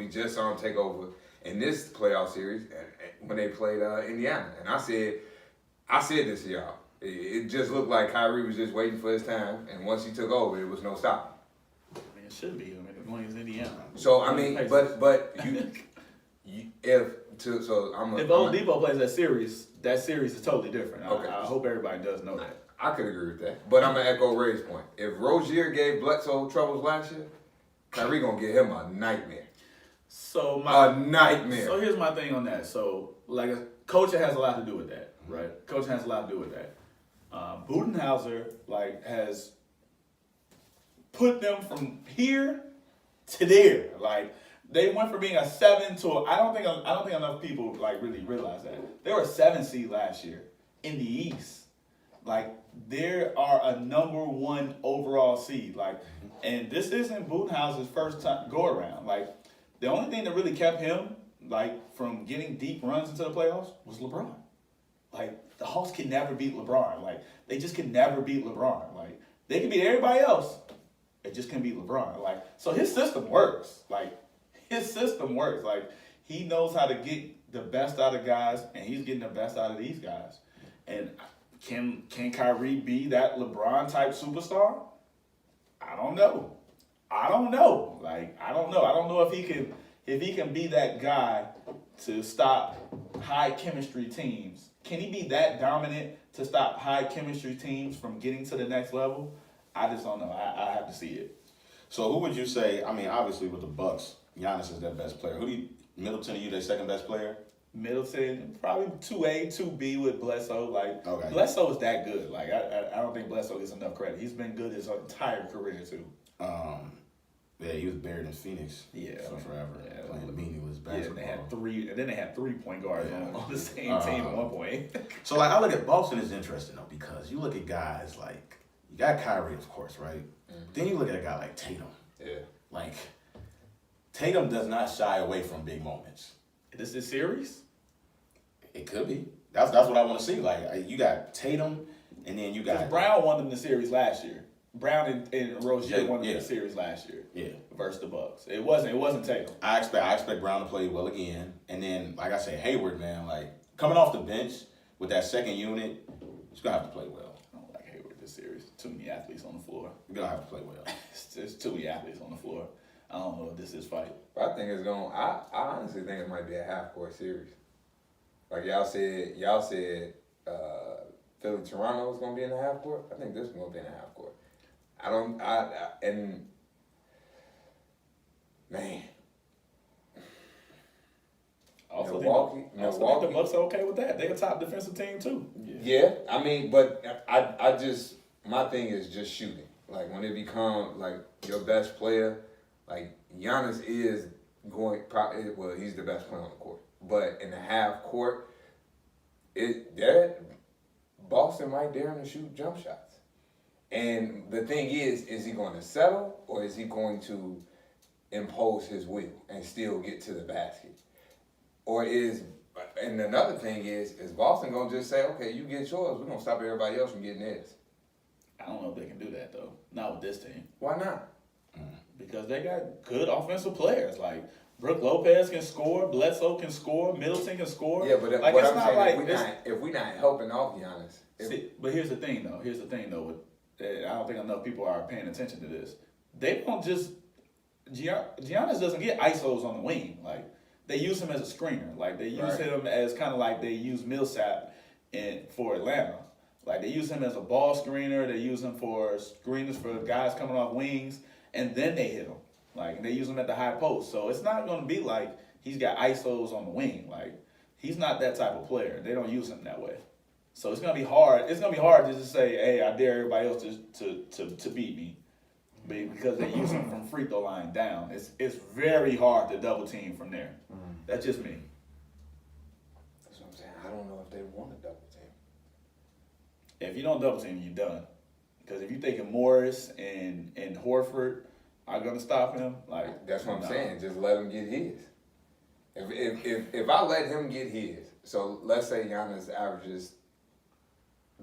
just saw him take over in this playoff series when they played Indiana. And I said this to y'all. It just looked like Kyrie was just waiting for his time, and once he took over, there was no stopping. I mean, it should be. I mean, as long as Indiana. So I mean, but if Oladipo plays that series is totally different. Okay. I hope everybody does know that. I could agree with that. But I'm going to echo Ray's point. If Rozier gave Bledsoe troubles last year, Kyrie going to give him a nightmare. So A nightmare. So here's my thing on that. So like coaching has a lot to do with that, right? Coaching has a lot to do with that. Budenholzer has put them from here to there. Like they went from being a 7 to I don't think enough people really realize that. They were a 7 seed last year in the East. Like there are a number 1 overall seed. And this isn't Budenholzer's first time go around. The only thing that really kept him from getting deep runs into the playoffs was LeBron. The Hawks can never beat LeBron. They just can never beat LeBron. They can beat everybody else. It just can't beat LeBron. So his system works. His system works. He knows how to get the best out of guys, and he's getting the best out of these guys. And can Kyrie be that LeBron type superstar? I don't know. I don't know. I don't know if he can be that guy to stop high chemistry teams. Can he be that dominant to stop high chemistry teams from getting to the next level? I just don't know. I have to see it. So who would you say? I mean, obviously with the Bucks, Giannis is their best player. Middleton, are you their second best player? Middleton, probably 2A, 2B with Bledsoe. Okay. Bledsoe is that good. I don't think Bledsoe gets enough credit. He's been good his entire career too. Yeah, he was buried in Phoenix. For forever. Yeah. Playing meaningless Yeah, basketball. and they had 3 point guards on the same team at one point. So I look at Boston is interesting though, because you look at guys you got Kyrie, of course, right? Mm-hmm. Then you look at a guy like Tatum. Yeah. Tatum does not shy away from big moments. This is series? It could be. That's what I want to see. You got Tatum, and then you got Because Brown won them the series last year. Brown and Rozier won them yeah. the series last year. Yeah. Versus the Bucks. It wasn't Tatum. I expect Brown to play well again, and then like I said, Hayward, man, coming off the bench with that second unit, he's gonna have to play well. I don't like Hayward this series. Too many athletes on the floor. You're gonna have to play well. There's too many athletes on the floor. I don't know if this is fight. But I think it's going. I honestly think it might be a half-court series. Y'all said Philly Toronto was gonna be in the half court. I think this is gonna be in the half court. Man. Also, Milwaukee. think the Bucks are okay with that. They're a top defensive team too. Yeah, I mean, but I just my thing is just shooting. When it becomes your best player, Giannis is going probably he's the best player on the court. But in the half court, Boston might dare him to shoot jump shots. And the thing is he going to settle or is he going to impose his will and still get to the basket? And another thing is Boston going to just say, okay, you get yours, we're going to stop everybody else from getting theirs? I don't know if they can do that though. Not with this team. Why not? Because they got good offensive players. Brook Lopez can score, Bledsoe can score, Middleton can score. Yeah, but what I'm saying, if we're not helping off Giannis. But here's the thing though. I don't think enough people are paying attention to this. They don't just Giannis doesn't get ISOs on the wing. They use him as a screener. They use him as kind of like they use Millsap for Atlanta. They use him as a ball screener. They use him for screeners for guys coming off wings, and then they hit him. They use him at the high post. So it's not going to be he's got ISOs on the wing. He's not that type of player. They don't use him that way. So it's going to be hard. It's going to be hard just to say, hey, I dare everybody else to beat me. Because they use him from free throw line down. It's very hard to double team from there. That's just me. That's what I'm saying. I don't know if they want to double team. If you don't double team, you're done. Because if you thinking Morris and Horford are gonna stop him, that's what I'm saying. Just let him get his. If I let him get his, so let's say Giannis averages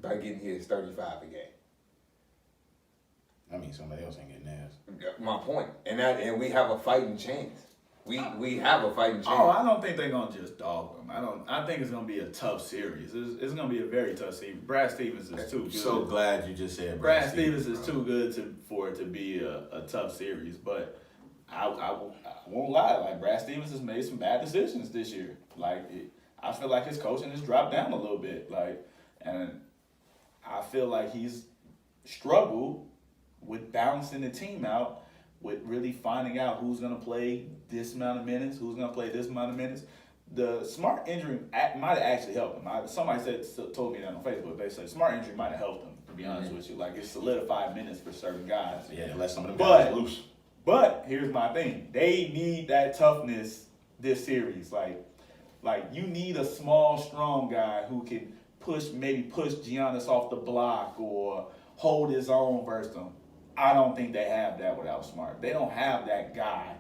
by getting his 35 a game. I mean, somebody else ain't getting theirs. My point, and we have a fighting chance. We have a fighting chance. Oh, I don't think they're gonna just dog him. I think it's gonna be a tough series. It's gonna be a very tough series. Brad Stevens is too good. So glad you just said Brad Stevens is too good for it to be a tough series. But I won't lie. Brad Stevens has made some bad decisions this year. I feel like his coaching has dropped down a little bit. And I feel like he's struggled with balancing the team out, with really finding out who's going to play this amount of minutes, who's going to play this amount of minutes. The Smart injury might have actually helped him. Somebody told me that on Facebook. They said Smart injury might have helped him, to be honest with you. Like, it solidified minutes for certain guys. Yeah, let some of them But- guys loose. But here's my thing. They need that toughness this series. Like you need a small, strong guy who can push Giannis off the block or hold his own versus them. I don't think they have that without Smart. They don't have that guy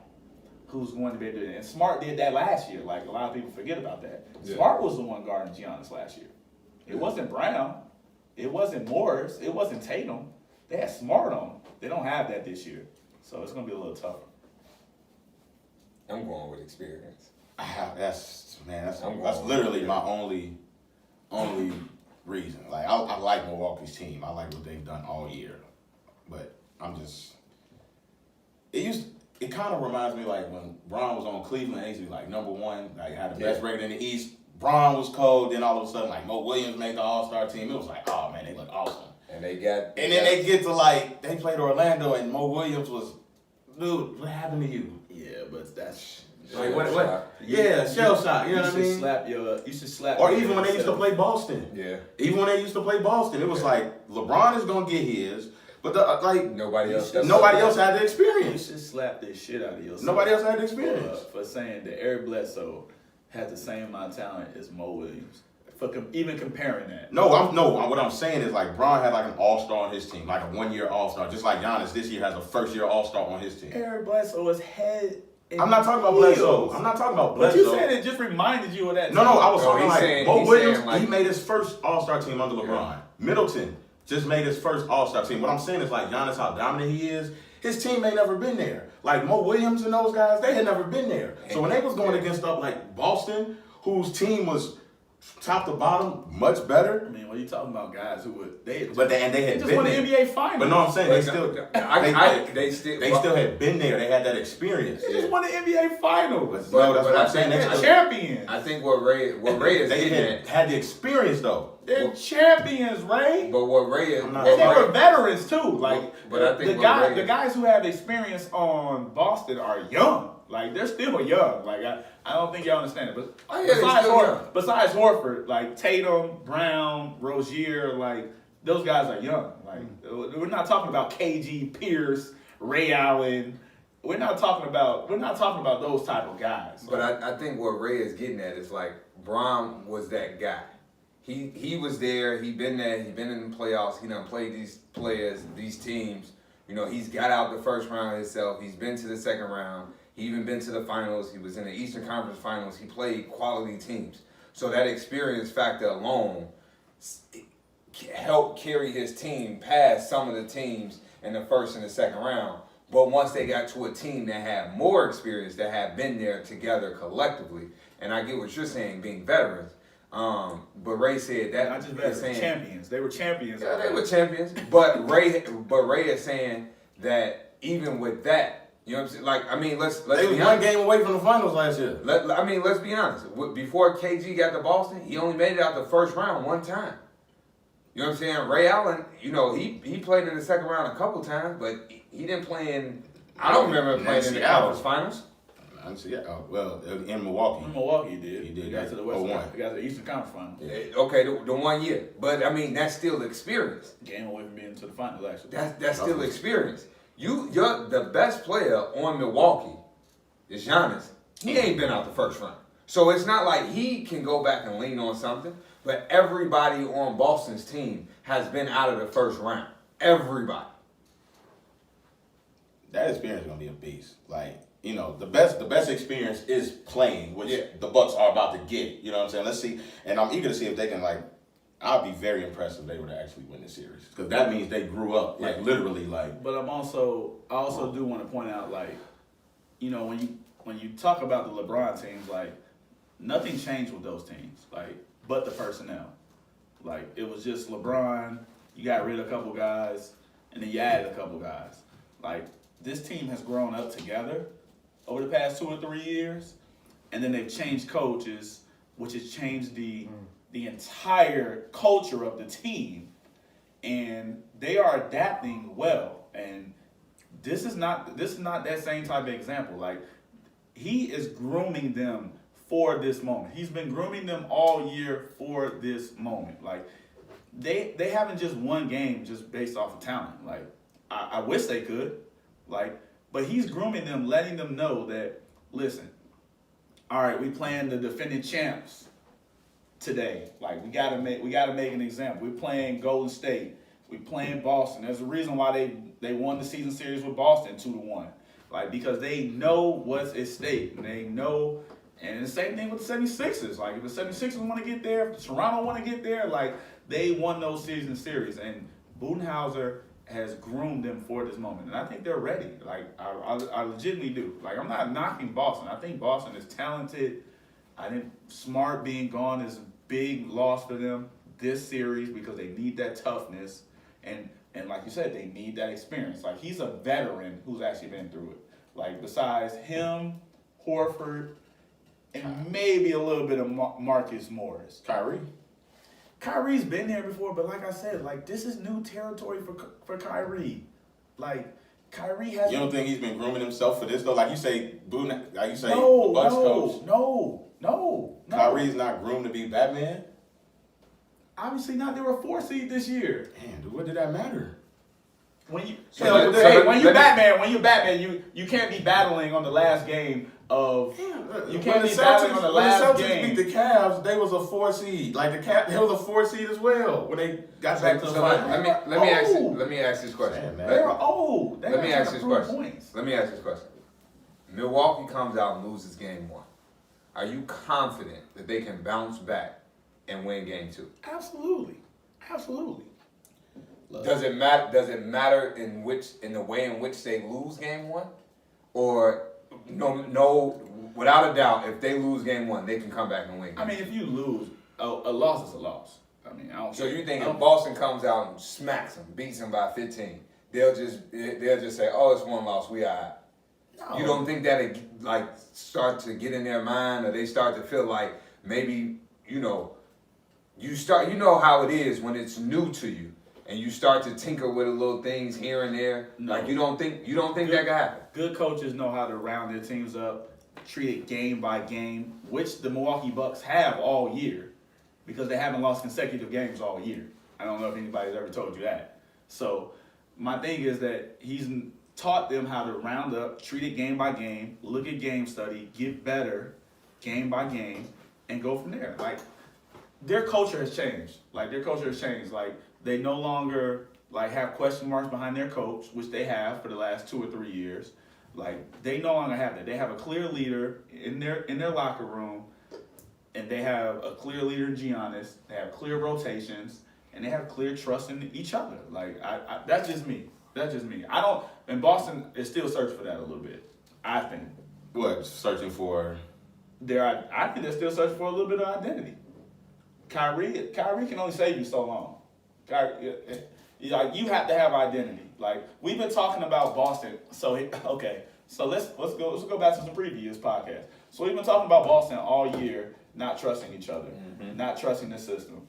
who's going to be able to do it. And Smart did that last year. Like, a lot of people forget about that. Yeah. Smart was the one guarding Giannis last year. It wasn't Brown. It wasn't Morris. It wasn't Tatum. They had Smart on them. They don't have that this year. So it's going to be a little tougher. I'm going with experience. That's I'm that's going literally with my only reason. Like I like Milwaukee's team. I like what they've done all year, but I'm just it kind of reminds me like when Bron was on Cleveland. They used to be like #1, like had the best record in the East. Bron was cold. Then all of a sudden, like Mo Williams made the All-Star team. It was like, oh man, they look awesome. And then They get to like they played Orlando and Mo Williams was, dude, what happened to you? Yeah, but that's Like what? Yeah, shell shock. You know what I mean? You should slap. Or your even when they used to yourself. play Boston. Yeah. Even when they used to play Boston, it was like LeBron is gonna get his, but Nobody else. nobody else had the You experience. should slap the shit out of yourself. Nobody else had the experience. For saying that Eric Bledsoe has the same amount of talent as Mo Williams. Even comparing that. What I'm saying is like Bron had like an all-star on his team, like a 1-year all-star, just like Giannis this year has a first-year all-star on his team. Eric Bledsoe is head. I'm not talking about Bledsoe. I'm not talking about But Bledsoe. you said it just reminded you of that. No, I was No, talking he's like saying- Mo he's Williams. saying, like- He made his first All-Star team under LeBron. Middleton just made his first All-Star team. What I'm saying is like Giannis, how dominant he is. His team ain't never been there. Like Mo Williams and those guys, they had never been there. So when they was going against stuff like Boston, whose team was top to bottom much better, I mean, when you talking about guys who would they but they had just been won the there. NBA Finals. But no, I'm saying they still had been there. They had that experience. They just won the NBA Finals. No, that's but what I I'm saying. think They're They, champions. I think what Ray is they getting at, had the experience though. They're champions, Ray. but what Ray is, I'm not- And they what were Ray, veterans too. Like, But I think the what Ray- the guys who have experience on Boston are young. Like, they're still young. Like, I don't think y'all understand it. But Oh, yeah, they're still young. besides Horford, like Tatum, Brown, Rozier, like those guys are young. Like, we're not talking about KG, Pierce, Ray Allen. We're not talking about those type of guys. but I think what Ray is getting at is like Bron was that guy. He was there. He been there. He been in the playoffs. He done played these players, these teams. You know, he's got out the first round himself. He's been to the second round. He even been to the finals. He was in the Eastern Conference Finals. He played quality teams. So that experience factor alone helped carry his team past some of the teams in the first and the second round. But once they got to a team that had more experience, that had been there together collectively, and I get what you're saying, being veterans. But Ray said that not just he's veterans, saying, champions. They were champions. yeah, they were champions. But Ray is saying that even with that, you know what I'm saying? Like, I mean, let's They was be one honest. game away from the finals last year. Let's be honest. Before KG got to Boston, he only made it out the first round one time. You know what I'm saying? Ray Allen, you know, he played in the second round a couple times, but he didn't play in. I don't remember him playing in the conference finals. In Milwaukee. Milwaukee did. He did, They got to the yeah. Western. 0-1. They got to the Eastern Conference Finals. Okay, the 1 year, but I mean that's still experience. Game away from being to the finals, actually. That's still experience. You're the best player on Milwaukee is Giannis. He ain't been out the first round. So it's not like he can go back and lean on something, but everybody on Boston's team has been out of the first round. Everybody. That experience is gonna be a beast. Like, you know, the best experience is playing, which the Bucks are about to get. You know what I'm saying? Let's see. And I'm eager to see if they can, like, I'll be very impressed if they were to actually win this series. Because that means they grew up, like, literally, like. But I also do want to point out, like, you know, when you talk about the LeBron teams, like, nothing changed with those teams, like, but the personnel. Like, it was just LeBron, you got rid of a couple guys, and then you added a couple guys. Like, this team has grown up together over the past 2 or 3 years, and then they've changed coaches, which has changed the entire culture of the team. and they are adapting well. And this is not that same type of example. Like, he is grooming them for this moment. He's been grooming them all year for this moment. Like, they haven't just won games just based off of talent. Like, I wish they could. Like, but he's grooming them, letting them know that, listen, all right, we playing the defending champs today. Like, we gotta make an example. We're playing Golden State. We playing Boston. There's a reason why they won the season series with Boston 2-1. Like, because they know what's at stake. And they know, and the same thing with the 76ers. Like, if the 76ers want to get there, if Toronto want to get there, like, they won those season series. And Budenholzer has groomed them for this moment. And I think they're ready. Like, I legitimately do. Like, I'm not knocking Boston. I think Boston is talented. I think Smart being gone is a big loss for them this series because they need that toughness. And like you said, they need that experience. Like, he's a veteran who's actually been through it. Like, besides him, Horford, and maybe a little bit of Marcus Morris. Kyrie's been there before, but like I said, like, this is new territory for Kyrie. Like, Kyrie has. You don't think he's been grooming himself for this though? Like you say, Bucks coach. No. Kyrie's not groomed to be Batman. Obviously not. They were a 4 seed this year. Damn, dude, what did that matter? When you let me- Batman, you can't be battling on the last game of. You can't be battling on the last When the Celtics game. beat the Cavs, they was a 4 seed. Like they was a 4 seed as well when they got back to the final. Let me ask this question. Damn, man. They're old. Let me ask this question. Points. Let me ask this question. Milwaukee comes out and loses game 1. Are you confident that they can bounce back and win game 2? Absolutely. Does it matter in the way in which they lose game 1? Or no, without a doubt, if they lose game 1, they can come back and win game I mean, if you lose, a loss is a loss. I mean, I don't. So you think I if don't- Boston comes out and smacks them, beats them by 15, they'll just say, "Oh, it's 1 loss, we all right." No. You don't think that it like start to get in their mind, or they start to feel like maybe you know how it is when it's new to you, and you start to tinker with little things here and there. No. Like you don't think that can happen. Good coaches know how to round their teams up, treat it game by game, which the Milwaukee Bucks have all year, because they haven't lost consecutive games all year. I don't know if anybody's ever told you that. So my thing is that he's taught them how to round up, treat it game by game, look at game study, get better game by game, and go from there. Like, their culture has changed. Like, they no longer have question marks behind their coach, which they have for the last 2 or 3 years. Like, they no longer have that. They have a clear leader in their locker room, and they have a clear leader in Giannis. They have clear rotations, and they have clear trust in each other. Like, that's just me. And Boston is still searching for that a little bit, I think. What, searching for? I think they're still searching for a little bit of identity. Kyrie can only save you so long. Kyrie, you have to have identity. Like, we've been talking about Boston. So let's go back to some previous podcasts. So we've been talking about Boston all year, not trusting each other, not trusting the system.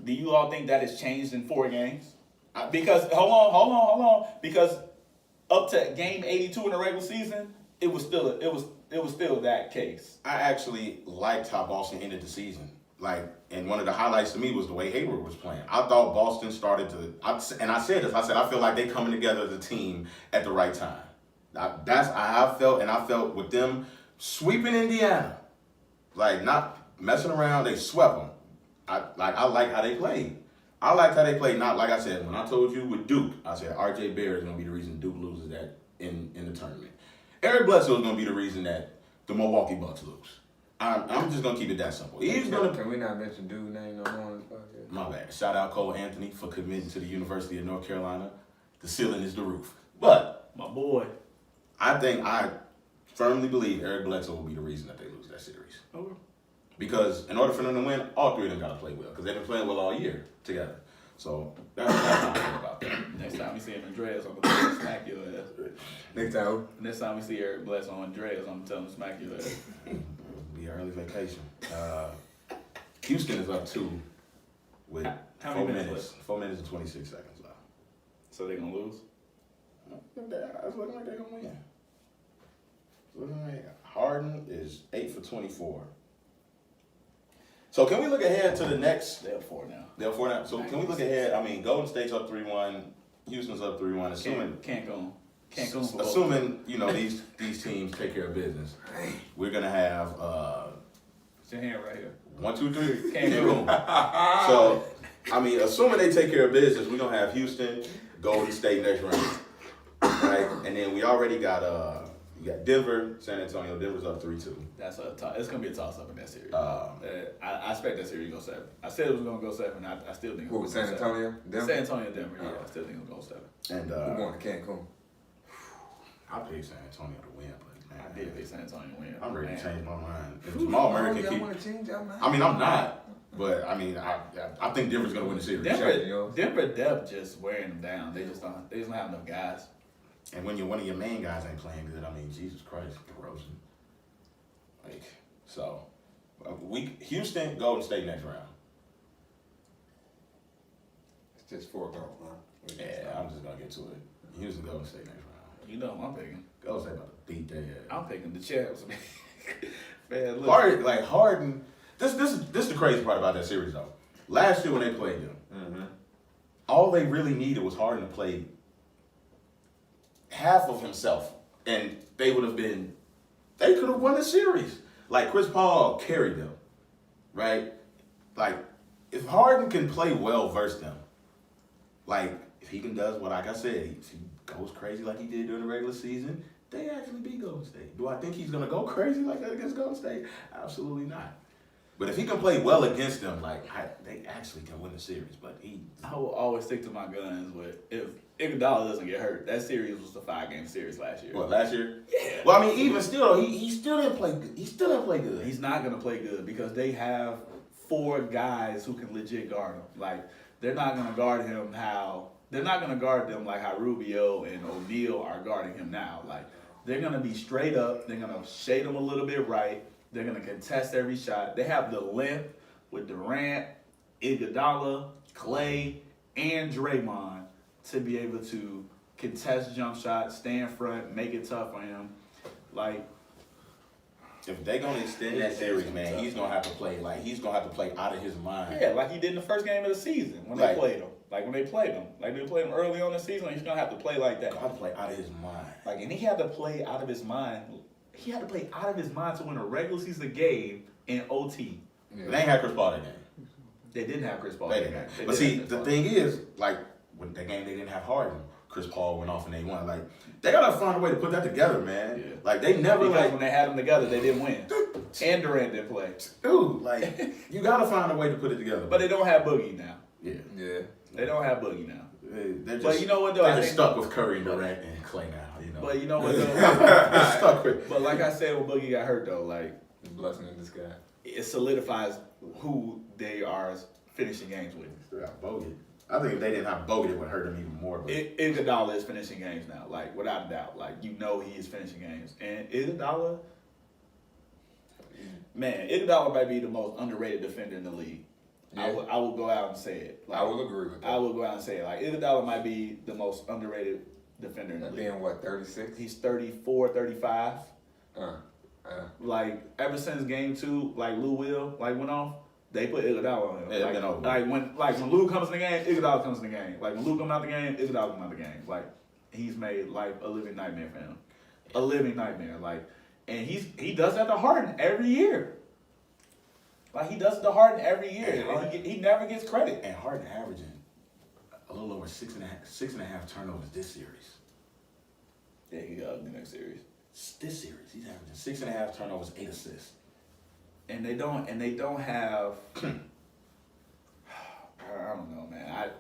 Do you all think that has changed in 4 games? Because hold on. Because up to game 82 in the regular season, it was still that case. I actually liked how Boston ended the season. And one of the highlights to me was the way Hayward was playing. I thought Boston started to, and I said this, I feel like they coming together as a team at the right time. That's how I felt, and I felt with them sweeping Indiana, not messing around, they swept them. I like how they played. I liked how they played. Not like I said, when I told you with Duke, I said R.J. Barrett is going to be the reason Duke loses that in the tournament. Eric Bledsoe is going to be the reason that the Milwaukee Bucks lose. I'm just going to keep it that simple. Can we not mention Duke's name no more on this podcast? My bad. Shout out Cole Anthony for committing to the University of North Carolina. The ceiling is the roof. But My boy. I firmly believe Eric Bledsoe will be the reason that they lose that series. Okay. Because in order for them to win, all 3 of them got to play well. Because they've been playing well all year together. So that's how I feel about that. Next time we see him Andreas, I'm going to smack your ass. Next time we see Eric Bledsoe on Andreas, I'm going to tell him to smack your ass. Be early vacation. Houston is up 2-1 with How 4 many minutes minutes, 4 minutes and 26 seconds left. So they're gonna lose. It's looking like they're gonna win. It's looking like Harden is 8 for 24. So can we look ahead to the next? They're 4 now. They're 4 now. So can we look ahead? I mean, Golden State's up 3-1. Houston's up 3-1. Assuming Cancun for both. assuming these teams take care of business, we're gonna have It's your hand right here. 1, 2, 3. Cancun. So I mean, assuming they take care of business, we're gonna have Houston, Golden State next round, right? And then we already got you got Denver, San Antonio. Denver's up 3-2. That's it's gonna be a toss up in that series. I expect that series to go 7. I said it was gonna go 7. I still think. Who, San Antonio? Denver? San Antonio, Denver. Yeah, I still think it'll go 7. And We're going to Cancun. I picked San Antonio to win, but man, I did pick San Antonio to win. I'm ready to Man. change my mind. If Jamal Murray can y'all keep, want to change your mind? I mean, I'm not, but I mean, I think Denver's gonna win the series. Denver depth just wearing them down. They just don't have enough guys. And when one of your main guys ain't playing good, I mean, Jesus Christ, DeRozan. Like, so, Houston, Golden State next round. It's just 4 goals, huh? Yeah, I'm just gonna get to it. Houston, Golden State next round. You know who I'm picking. Golden State about to beat their ass. I'm picking the champs. Man, look. Harden. This is the crazy part about that series though. Last year when they played them, all they really needed was Harden to play half of himself, and they could have won the series. Like Chris Paul carried them, right? Like if Harden can play well versus them, like if he can does what, like I said, if he goes crazy like he did during the regular season, they actually beat Golden State. Do I think he's gonna go crazy like that against Golden State? Absolutely not. But if he can play well against them, they actually can win the series. But I will always stick to my guns with if Iguodala doesn't get hurt. That series was the 5-game series last year. what, last year? Yeah. Well, I mean, even still, he still didn't play good. He still didn't play good. He's not gonna play good because they have 4 guys who can legit guard him. Like they're not gonna guard him they're not gonna guard them like how Rubio and O'Neal are guarding him now. Like they're gonna be straight up. They're gonna shade him a little bit right. They're gonna contest every shot. They have the length with Durant, Iguodala, Clay, and Draymond to be able to contest jump shots, stay in front, make it tough on him. Like If they're gonna extend that series, man, he's gonna have to play out of his mind. yeah, like he did in the first game of the season when they played him. Like when they played him. Like they played him early on in the season, he's gonna have to play like that. He's gonna have to play out of his mind. Like, and he had to play out of his mind. He had to play out of his mind to win a regular season game in OT. Yeah. They ain't had Chris Paul that game. They didn't have Chris Paul. They didn't. But see, the thing is, like when that game they didn't have Harden, Chris Paul went off and they won. Like they gotta find a way to put that together, man. Yeah. Like they never because when they had them together, they didn't win. And Durant didn't play. Dude, like you gotta find a way to put it together. But they don't have Boogie now. Yeah. They don't have Boogie now. They're just, But you know what though? They're I just think, stuck with Curry and Durant and Clay now. You know. but you know what though? They're stuck with. But like I said, when Boogie got hurt though, like Blessing in disguise. it solidifies who they are finishing games with. Yeah, Bogut. I think if they didn't have Bogut, it would hurt them even more. But Iguodala is finishing games now, like without a doubt. Like you know he is finishing games, and Iguodala, man, Iguodala might be the most underrated defender in the league. Yeah. I will go out and say it. Like, I will agree with that. I will go out and say it. Like Iguodala might be the most underrated defender in the That league. being what, 36? He's 34, 35. Like ever since game 2, like Lou Will went off, they put Iguodala on him. Yeah, when Lou comes in the game, Iguodala comes in the game. Like when Lou comes out the game, Iguodala comes out the game. Like he's made life a living nightmare for him. A living nightmare. Like, and he does that to Harden every year. Like he does it to Harden every year. And he never gets credit. And Harden averaging a little over 6.5 turnovers this series. Yeah, he got the next series. This series, he's averaging 6.5 turnovers, 8 assists. And they don't have. I don't know, man.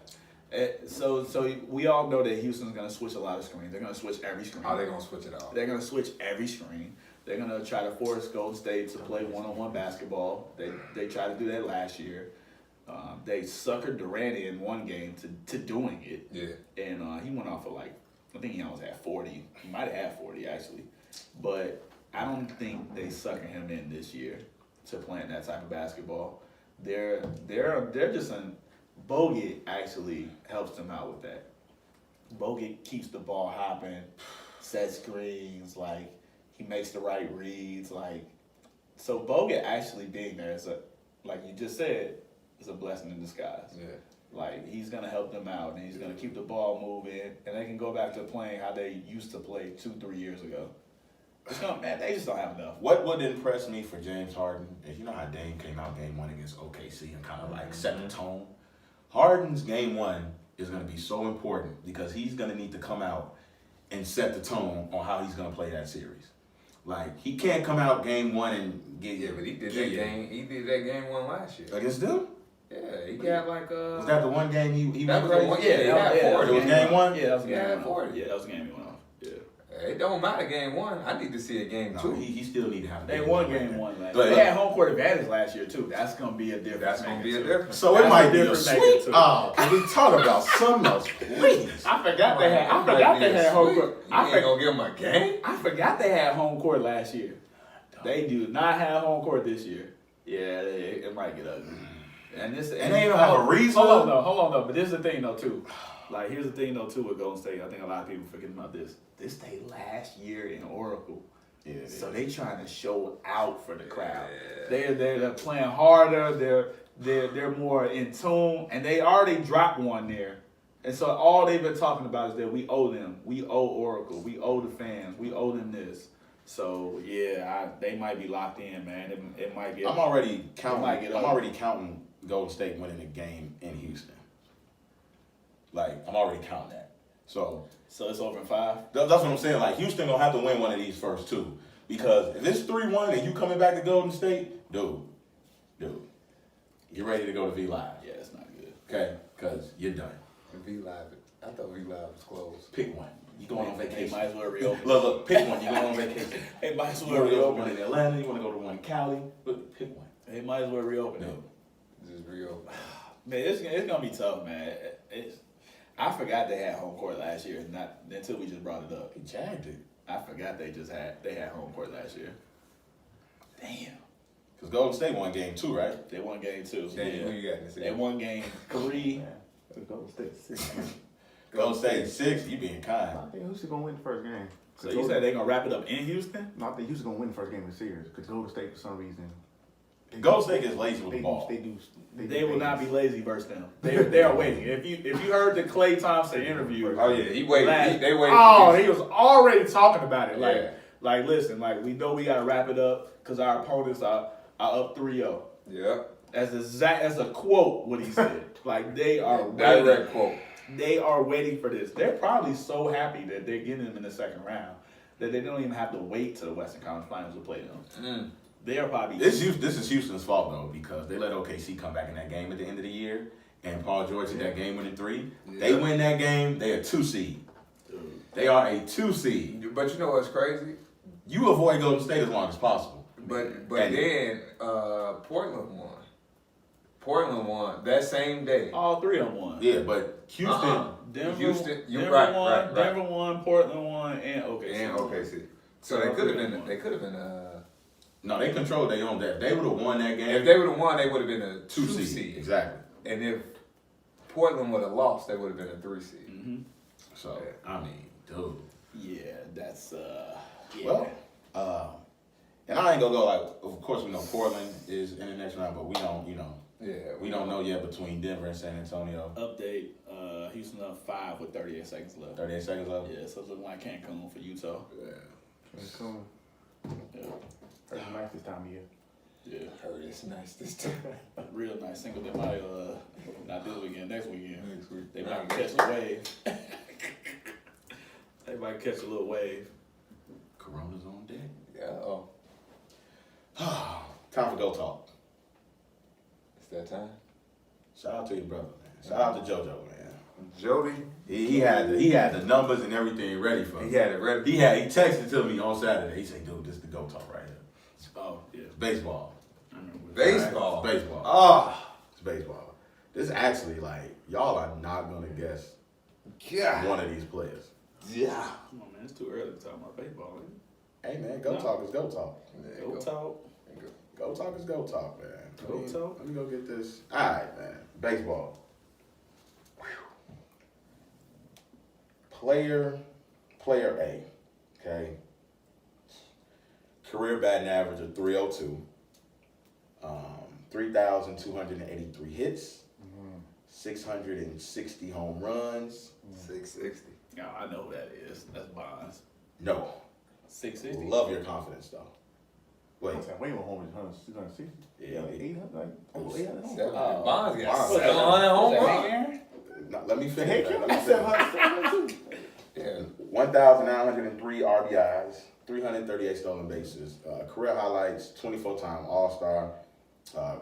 So we all know that Houston's gonna switch a lot of screens. They're gonna switch every screen. Oh, they're going to switch it off. They're gonna switch every screen. They're gonna try to force Golden State to play one-on-one basketball. They tried to do that last year. They suckered Durant in one game to doing it. Yeah. And he went off for I think he almost had 40. He might have had 40 actually, but I don't think they sucker him in this year to playing that type of basketball. They're just Bogut actually helps them out with that. Bogut keeps the ball hopping, sets screens, like he makes the right reads, like so Bogut actually being there is like you just said, is a blessing in disguise. Yeah. Like he's gonna help them out and he's gonna keep the ball moving and they can go back to playing how they used to play 2-3 years ago. Man, they just don't have enough. What would impress me for James Harden is you know how Dame came out game one against OKC and kind of like set the tone. Harden's game one is going to be so important because he's going to need to come out and set the tone on how he's going to play that series. Like he can't come out game one and get Yeah, but he did that game. He did that game one last year. against them. Yeah, he got like Was that the one game he That went was the crazy? one. Yeah, he had 40. It was game one? Yeah, that was game Yeah, one. 40. Yeah, that was game he went off. Yeah. It don't matter game one. I need to see a game No, two. he still need to have. a They game won like game that. one last But, year. They had home court advantage last year too. That's gonna be a difference. That's gonna be a maker, too. difference. So it That's might a be a different maker, sweep. too. Oh, can we talk about something else, please? I forgot they had home court. You ain't gonna give him a game? I forgot they had home court last year. They do not have home court this year. Yeah, it might get ugly. And this And they don't have a reason. Hold on though. But this is the thing though too. Like here's the thing though too with Golden State. I think a lot of people forget about this. This they last year in Oracle. Yeah, So they trying to show out for the crowd. They're playing harder. They're more in tune, and they already dropped one there. And so all they've been talking about is that we owe them. We owe Oracle. We owe the fans. We owe them this. So yeah, they might be locked in, man. It might get. I'm already counting. might get I'm ugly. already counting Golden State winning a game in Houston. Like I'm already counting that. So So it's over in 5. that's what I'm saying. Like Houston gonna have to win one of these first two because if it's 3-1 and you coming back to Golden State, dude, you're ready to go to V Live. Yeah, it's not good. Okay, because you're done. V Live. I thought V Live was closed. Pick one. You going on They vacation? might as well reopen. Look, pick one. You going on vacation? They might as You well want to go to one reopen in it. Atlanta? You want to go to one in Cali? Look, pick one. They might as well reopen it. No. Just real. Man, it's gonna be tough, man. I forgot they had home court last year, not until we just brought it up. He jagged it. I forgot they had home court last year. Damn, Because Golden State won game 2, right? they won game 2. Danny, who Yeah. you got in the They series? won game 3. Let's go State 6. Golden State 6, you being kind. I think Houston gonna win the first game. So you said they gonna wrap it up in Houston? No, I think Houston gonna win the first game of the series because Golden State for some reason. Golden State gets lazy with the ball. They will not be lazy versus them. They are waiting. If you heard the Klay Thompson interview, Oh yeah, he waited. last- They waited. Oh, he was already talking about it. Yeah. Like listen, like we know we gotta wrap it up because our opponents are up 3-0. Yep. As a quote, what he said. Like they are waiting. Direct quote. They are waiting for this. They're probably so happy that they're getting them in the second round that they don't even have to wait to the Western Conference Finals to play them. They are probably. This is Houston's fault, though, because they let OKC come back in that game at the end of the year, and Paul George hit that game winning 3. Yeah. They win that game, they a 2 seed. They are a 2 seed. But you know what's crazy? You avoid Golden State as long as possible. But And- then Portland won. Portland won that same day. all 3 of them won. Yeah, but Houston, Denver, Houston, you're Denver right, won. right. Denver won. Portland won, and OKC. And OKC. So they could have been. They could have been. no, they controlled their own. If they would have won that game, If they would have won, they would have been a 2 2 seed. seed. Exactly. And if Portland would have lost, they would have been a 3 seed. Mm-hmm. So, I mean, dude. Yeah, that's yeah. Well, and I ain't gonna go like, of course we know Portland is in the next round, but we don't, Yeah, we don't know yet between Denver and San Antonio. Update: Houston up 5 with 38 seconds left. 38 seconds left. Yeah, so it's looking like Cancun for Utah. Cool. Yeah, Pretty nice this time of year. yeah, Heard it's nice this time. real nice. Single. They might not this weekend, next weekend. Next week. They might catch a wave. They might catch a little wave. Corona's on deck. Yeah. Oh, Time for Go Talk. it's that time. Shout out to your brother, man. Shout out to JoJo, man. Jody, He had the numbers and everything ready for me. he had it ready. He texted to me on Saturday. He said, "Dude, this is the Go Talk right here. Oh yeah, It's baseball. I remember. Baseball. It's baseball. Oh, It's baseball. This is actually like y'all are not gonna guess yeah. one of these players. Yeah. Come on, man, it's too early to talk about baseball. Man. Hey man, Go Talk is Go Talk. There you Go go. talk. Go Talk is Go Talk, man. Go Talk. Let me go get this. All right, man. Baseball. player A, okay? Career batting average of 302. 3,283 hits. 660 home runs. 660. Yeah, I know who that is. That's Bonds. No. 660. Love your confidence, though. Wait. What's that? Way more home than 660. Yeah. Like 800, like over 800 home. Bonds got Bonds. 700 home Was that runs. Hank Aaron? No, let me Hey, finish. Kim Let me got finish. 700 too. Yeah. 1,903 RBIs, 338 stolen bases. Career highlights: 24-time All-Star,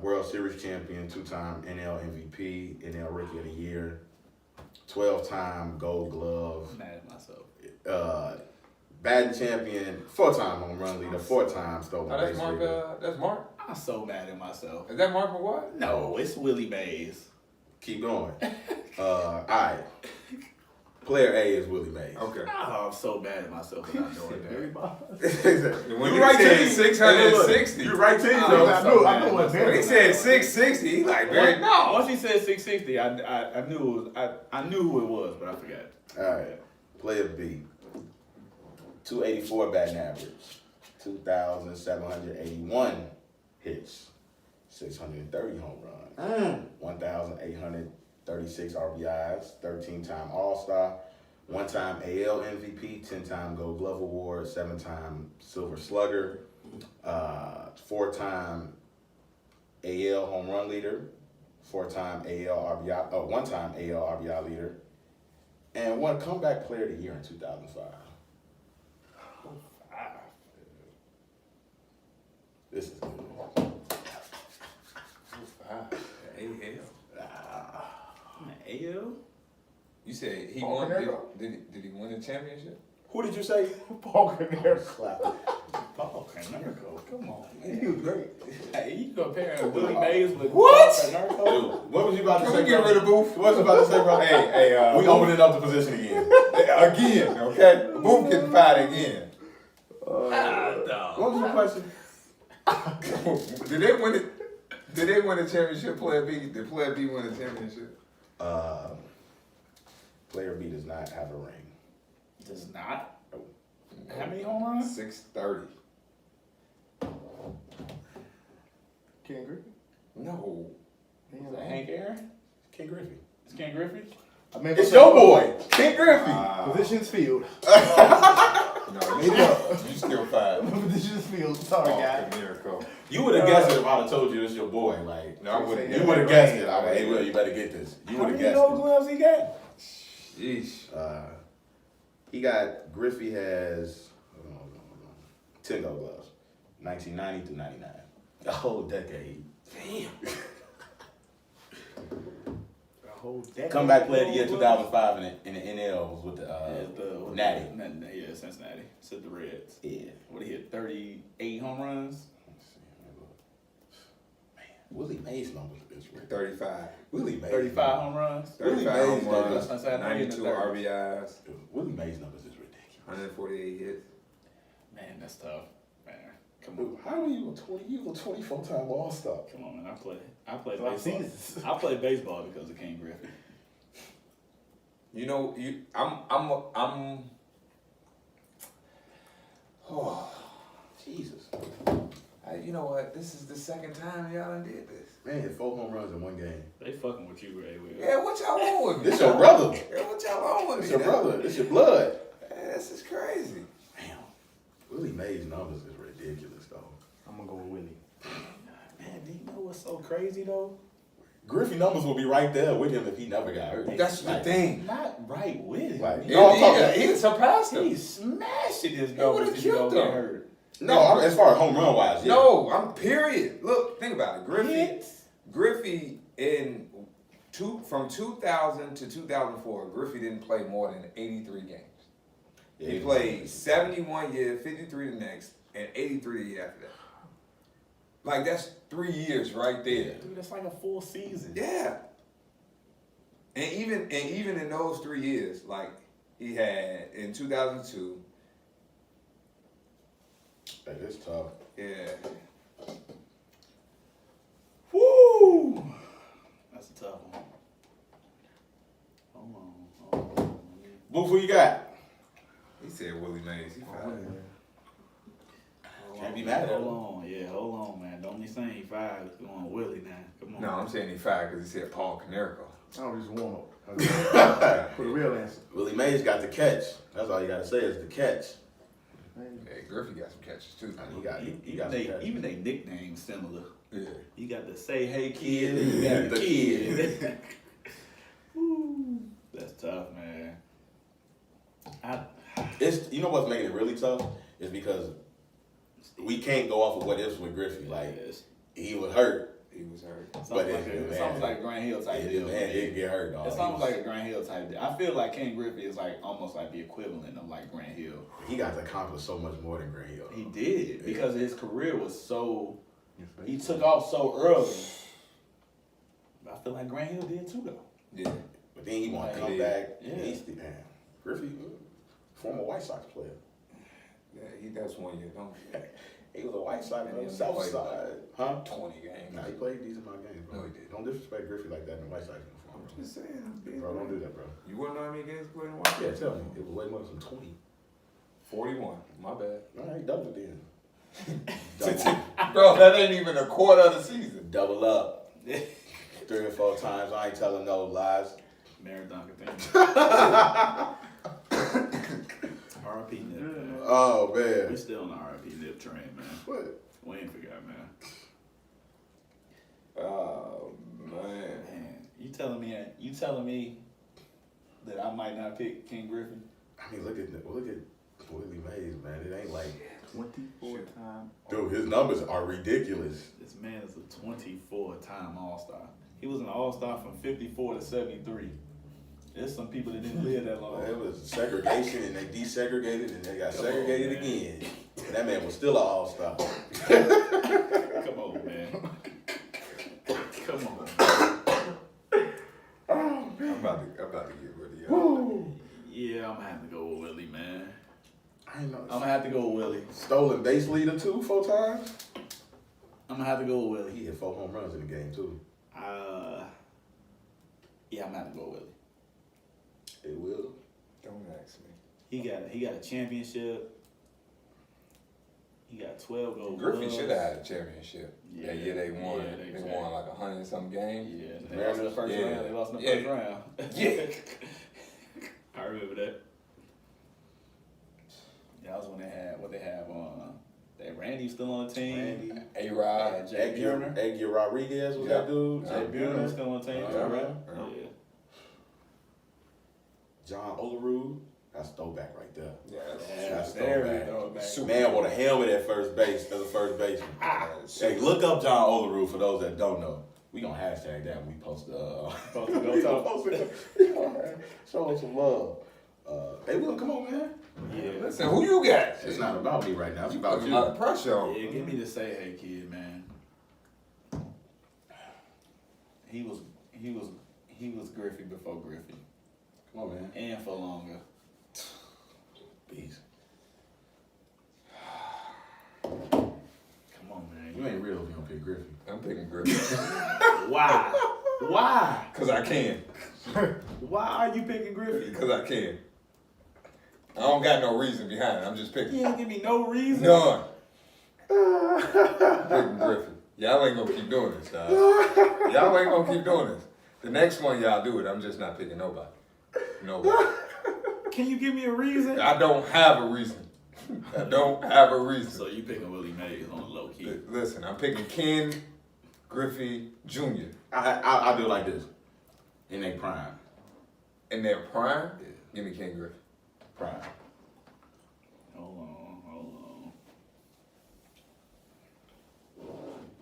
World Series champion, 2-time NL MVP, NL Rookie of the Year, 12-time Gold Glove, I'm mad at myself. batting champion, 4-time home run leader, 4-time stolen Oh, that's base Mark. leader. That's Mark. I'm so mad at myself. Is that Mark McGuire? No, it's Willie Mays. Keep going. All right. Player A is Willie Mays. Okay. Oh, I'm so mad at myself for not knowing Barry that. Bonds. When You he right said team. 660. You right team, Oh, though. I so know mad what at Barry When he myself. said 660, he like, Barry, no. Once he said 660, I knew it was, I knew who it was, but I forgot. All right. Player B. 284 batting average. 2,781 hits. 630 home runs. 1,836 RBIs. 13-time All-Star. 1-time AL MVP. 10-time Gold Glove Award. 7-time Silver Slugger. 4-time AL home run leader. 4-time AL RBI. 1-time AL RBI leader. And won comeback player of the year in 2005. This is good. AL? You said he Paul won. Canero? Did he win the championship? Who did you say? Paul Canero. Slap. Paul Canero, come on. He was great. Hey, you comparing Willie Mays with What? Paul Canero? Dude, what was you about to Can say? we get bro? rid of Booth? What was you about to say, bro? Hey, we opening up the position again. again, okay? Booth getting fired again. No. What was your question? Did they win it? Did they win the championship? Player B? Did Player B win the championship? Player B does not have a ring. Does not. How many home runs? 630. Ken Griffey. No. Is that Hank Aaron? Ken Griffey. It's Ken Griffey? I mean, It's your boy, Ken Griffey. Positions field. No, you still fired. Positions field. Sorry, guys. Miracle. You would have guessed it if I'd have told you it's your boy. Like, No, I wouldn't. you would have guessed it. I mean, hey, Will, you better get this. You How would have many guessed gold it. gloves he got? Sheesh. He got, Griffey has, hold on, 10 gold gloves. 1990 through 99. A whole decade. Damn. A whole decade. Comeback player of the year 2005 in the NL was with the Natty. Yeah, Cincinnati. Said the Reds. Yeah. What he hit? 38 home runs. Let's see. Man, Willie Mays numbers is ridiculous. 35. Willie Mays. 35 home runs. 35 Mays home runs. numbers. I know he in the 92 30s. RBIs. Dude, Willie Mays numbers is ridiculous. 148 hits. Man, that's tough. Man, come Dude, on. how are you a 24-time All-Star? Come on, man. I play Like baseball. seasons. I play baseball because of Ken Griffey. You know, oh, Jesus. you know what? This is the second time y'all done did this. Man, 4 home runs in one game. They fucking with you, Ray. Will. Yeah, what y'all on with me? This your brother. Yeah, what y'all on with This me? your brother. This your blood. Man, this is crazy. Damn. Willie Mays numbers is ridiculous, though. I'm gonna go with Willie. Man, do you know what's so crazy though? Griffey numbers will be right there with him if he never got hurt. That's the Like, thing. Not right with him. Like, He, no, I'm talking. he surpassed him. He's smashing his would've numbers if he killed don't get them. hurt. No, as far as home run wise, yeah. No, I'm period. Look, think about it. Hits. Griffey from 2000 to 2004, Griffey didn't play more than 83 games. Yeah, He played 71 years, 53 the next, and 83 the year after that. Like, that's 3 years right there. Dude, that's like a full season. Yeah. And even in those 3 years, like he had in 2002, Hey, it's tough. yeah. Woo! That's a tough one. Hold on. Booth, who you got? He said Willie Mays. He Oh, fouled. man. Can't be mad at him. Hold on, man. Don't be saying he fired. Come on, Willie now. Come on. No, I'm saying he fired because he said Paul Canerico. I don't just warm up. For the real answer. Willie Mays got the catch. That's all you gotta say is the catch. Hey, Griffey got some catches too. I mean, he got some catch. Even they nicknames similar. Yeah. You got the say hey kid, Kid, and you got the the kid. Woo, that's tough, man. It's you know what's making it really tough is because we can't go off of what ifs with Griffey. Like he was hurt, He was hurt. It's but almost like a Grant Hill type the deal. man didn't get hurt. Dog. It's almost like a Grant Hill type deal. I feel like Ken Griffey is like almost like the equivalent of like Grant Hill. He got to accomplish so much more than Grant Hill. He did because his career was so. He took off so early. But I feel like Grant Hill did too, though. Yeah. But then he want to Yeah. come back. Yeah. He's the man. Griffey, former White Sox player. Yeah, he does 1 year, don't He was a White Sox And on he the South played side, huh? 20 games. Nah, he played decent amount of games, bro. No, he did. Don't disrespect Griffey like that in the White Sox uniform, I'm just saying. bro. Don't do that, bro. You want to know how many games he played in Washington? Yeah, tell me. It was way more than 20. 41. My bad. All right, double it then. Bro, that ain't even a quarter of the season. Double up. 3 or 4 times. I ain't telling no lies. Marathon continue. R.I.P. Nip. Man. Oh, We man. still on the R.I.P. Nip train, man. What? We ain't forgot, man. Oh, man. Man, you telling me that I might not pick Ken Griffey? I mean, look at Willie Mays, man. It ain't like, 24 time. dude, his numbers are ridiculous. This man is a 24-time All-Star. He was an All-Star from 54 to 73. There's some people that didn't live that long. It was segregation, and they desegregated, and they got Come segregated on, man. again. And that man was still an all-star. Come on, man. Come on. I'm about to get rid of y'all. Yeah, I'm gonna have to go with Willie, man. I ain't know. I'm gonna have to go with Willie. Stolen base leader too, 4 times. I'm gonna have to go with Willie. He hit 4 home runs in the game too. Yeah, I'm gonna have to go with Willie. It will. Don't ask me. He got a championship. He got 12 gold Griffey gloves. should have had a championship. Yeah. That year they won. Yeah, they exactly. won like 100 and some games. Yeah, they lost in the first Yeah. round. They lost in the Yeah. first round. Yeah. I remember that. That was when they had what they have on. That Randy was still on the team. Randy. A-Rod. Jay Buhner. Eggy Rodriguez was Yeah. that dude. Yeah. Jay Buhner was still on the team too, Yeah. right? Yeah. Yeah. John Olerud. That's throwback right there. Yeah. That's Very throwback. throwback. Super. Man with a helmet at first base as a first baseman. Hey, look up John Olerud for those that don't know. We gonna hashtag that when we post the. Post the Go Talk. Show us some love. Hey, Will, come on, man. Yeah. Listen, who you got? It's not about me right now. It's about Putting a lot you. of pressure on. Yeah, give me the say hey kid, man. He was Griffey before Griffey. Come on, man. And for longer. Peace. Come on, man. You ain't real if you don't pick Griffey. I'm picking Griffey. Why? Why? Because I can. Why are you picking Griffey? Because I can. I don't got no reason behind it. I'm just picking. You ain't give me no reason. None. Picking Griffey. Y'all ain't gonna keep doing this, dog. Y'all ain't gonna keep doing this. The next one y'all do it, I'm just not picking nobody. Nobody. Can you give me a reason? I don't have a reason. I don't have a reason. So you picking Willie Mays on the low key? Listen, I'm picking Ken Griffey Jr. I do it like this. In their prime. In their prime, give me Ken Griffey. Prime. Hold on.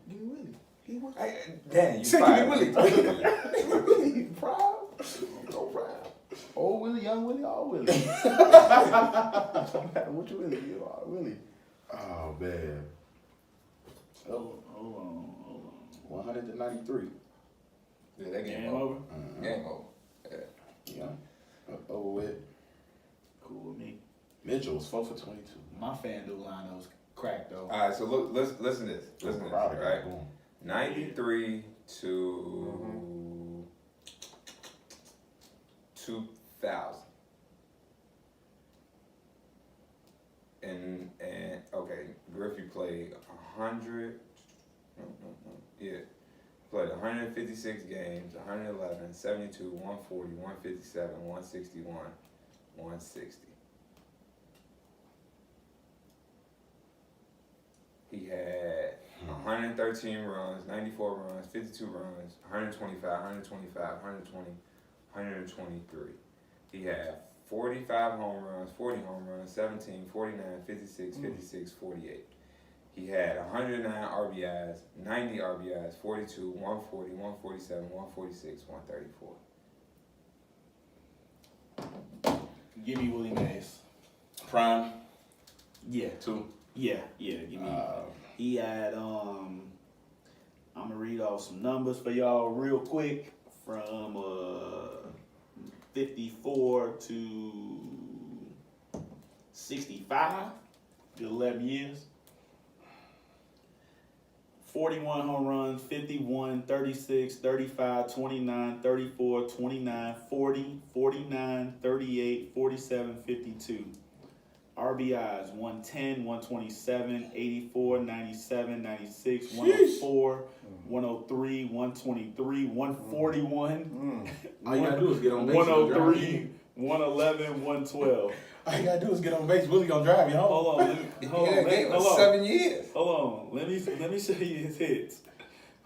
Give me Willie. Give me Willie. Damn, you Say, fired. give me Willie. Proud. So proud. Old Willie, young Willie, all Willie. Don't matter which Willie, you are Willie. Oh, man. Hold on. 100 to 93. Yeah, that Game over? Game over. Yeah. Over with. Cool with me. Mitchell was 4 for 22. My FanDuel lineup was cracked though. All right, so look, listen to this. Listen to this, Proud of right? Boom. 93 to 2000. and okay, Griffey played 100. Yeah, played 156 games, 111, 72, 140, 157, 161, 160. He had 113 runs, 94 runs, 52 runs, 125, 120, 123. He had 45 home runs, 40 home runs, 17, 49, 56, 56, 48. He had 109 RBIs, 90 RBIs, 42, 140, 147, 146, 134. Give me Willie Mays. Prime Yeah. 2. Yeah. Give me. He had. I'm gonna read off some numbers for y'all real quick from 54 to 65. 11 years. 41 home runs, 51, 36, 35, 29, 34, 29, 40, 49, 38, 47, 52. RBIs 110, 127, 84, 97, 96, 104, 103, 123, 141. All you gotta do is get on base. 103, 111, 112. All you gotta do is get on base. Willie gonna drive you home. Hold on. Game was 7 years. Hold on. Let me show you his hits.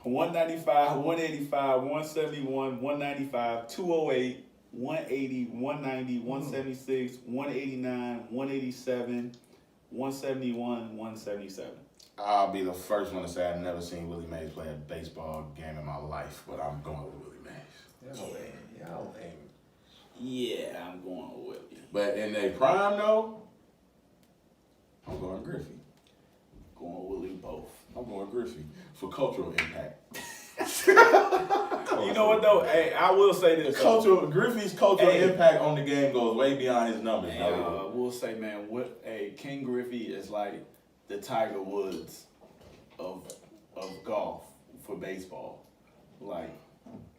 195, 185, 171, 195, 208, 180, 190, 176, 189, 187, 171, 177. I'll be the first one to say I've never seen Willie Mays play a baseball game in my life, but I'm going with Willie Mays. Y'all lame. Yeah, I'm going with Willie. But in their prime, though, I'm going Griffey. Going with Willie both. I'm going Griffey for cultural impact. You know what though? Hey, I will say this. Griffey's cultural Hey. impact on the game goes way beyond his numbers. And, we'll say, man, King Griffey is like the Tiger Woods of golf for baseball. Like,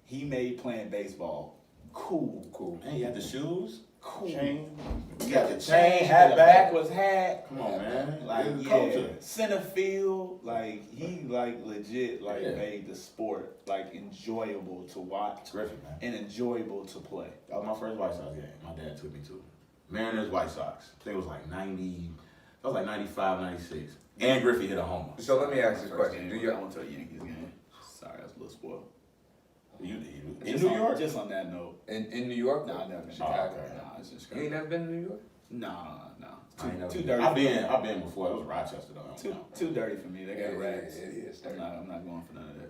he made playing baseball cool. Man, you got the shoes, Cool. Chain. you got the chain, hat the back. backwards hat. Come on, man. Like, It's yeah, culture. center field, like, he, like, legit, like, Yeah. made the sport, like, enjoyable to watch Griffey, man. and enjoyable to play. That was my first White Sox game. My dad took me to Mariners, White Sox. I think it was like 90. That was like 95, 96. And Griffey hit a homer. So let me ask you a First question. game, Do I you went to a Yankees game. Sorry, I was a little spoiled. In Just New on- York? Just on that note. in New York? Nah, I never been. Chicago. okay. Nah, it's just You ain't never been to New York? No. I ain't Too never dirty. I've been before. It was Rochester though. Too dirty for me. They got It rats. is. I'm not going for none of that.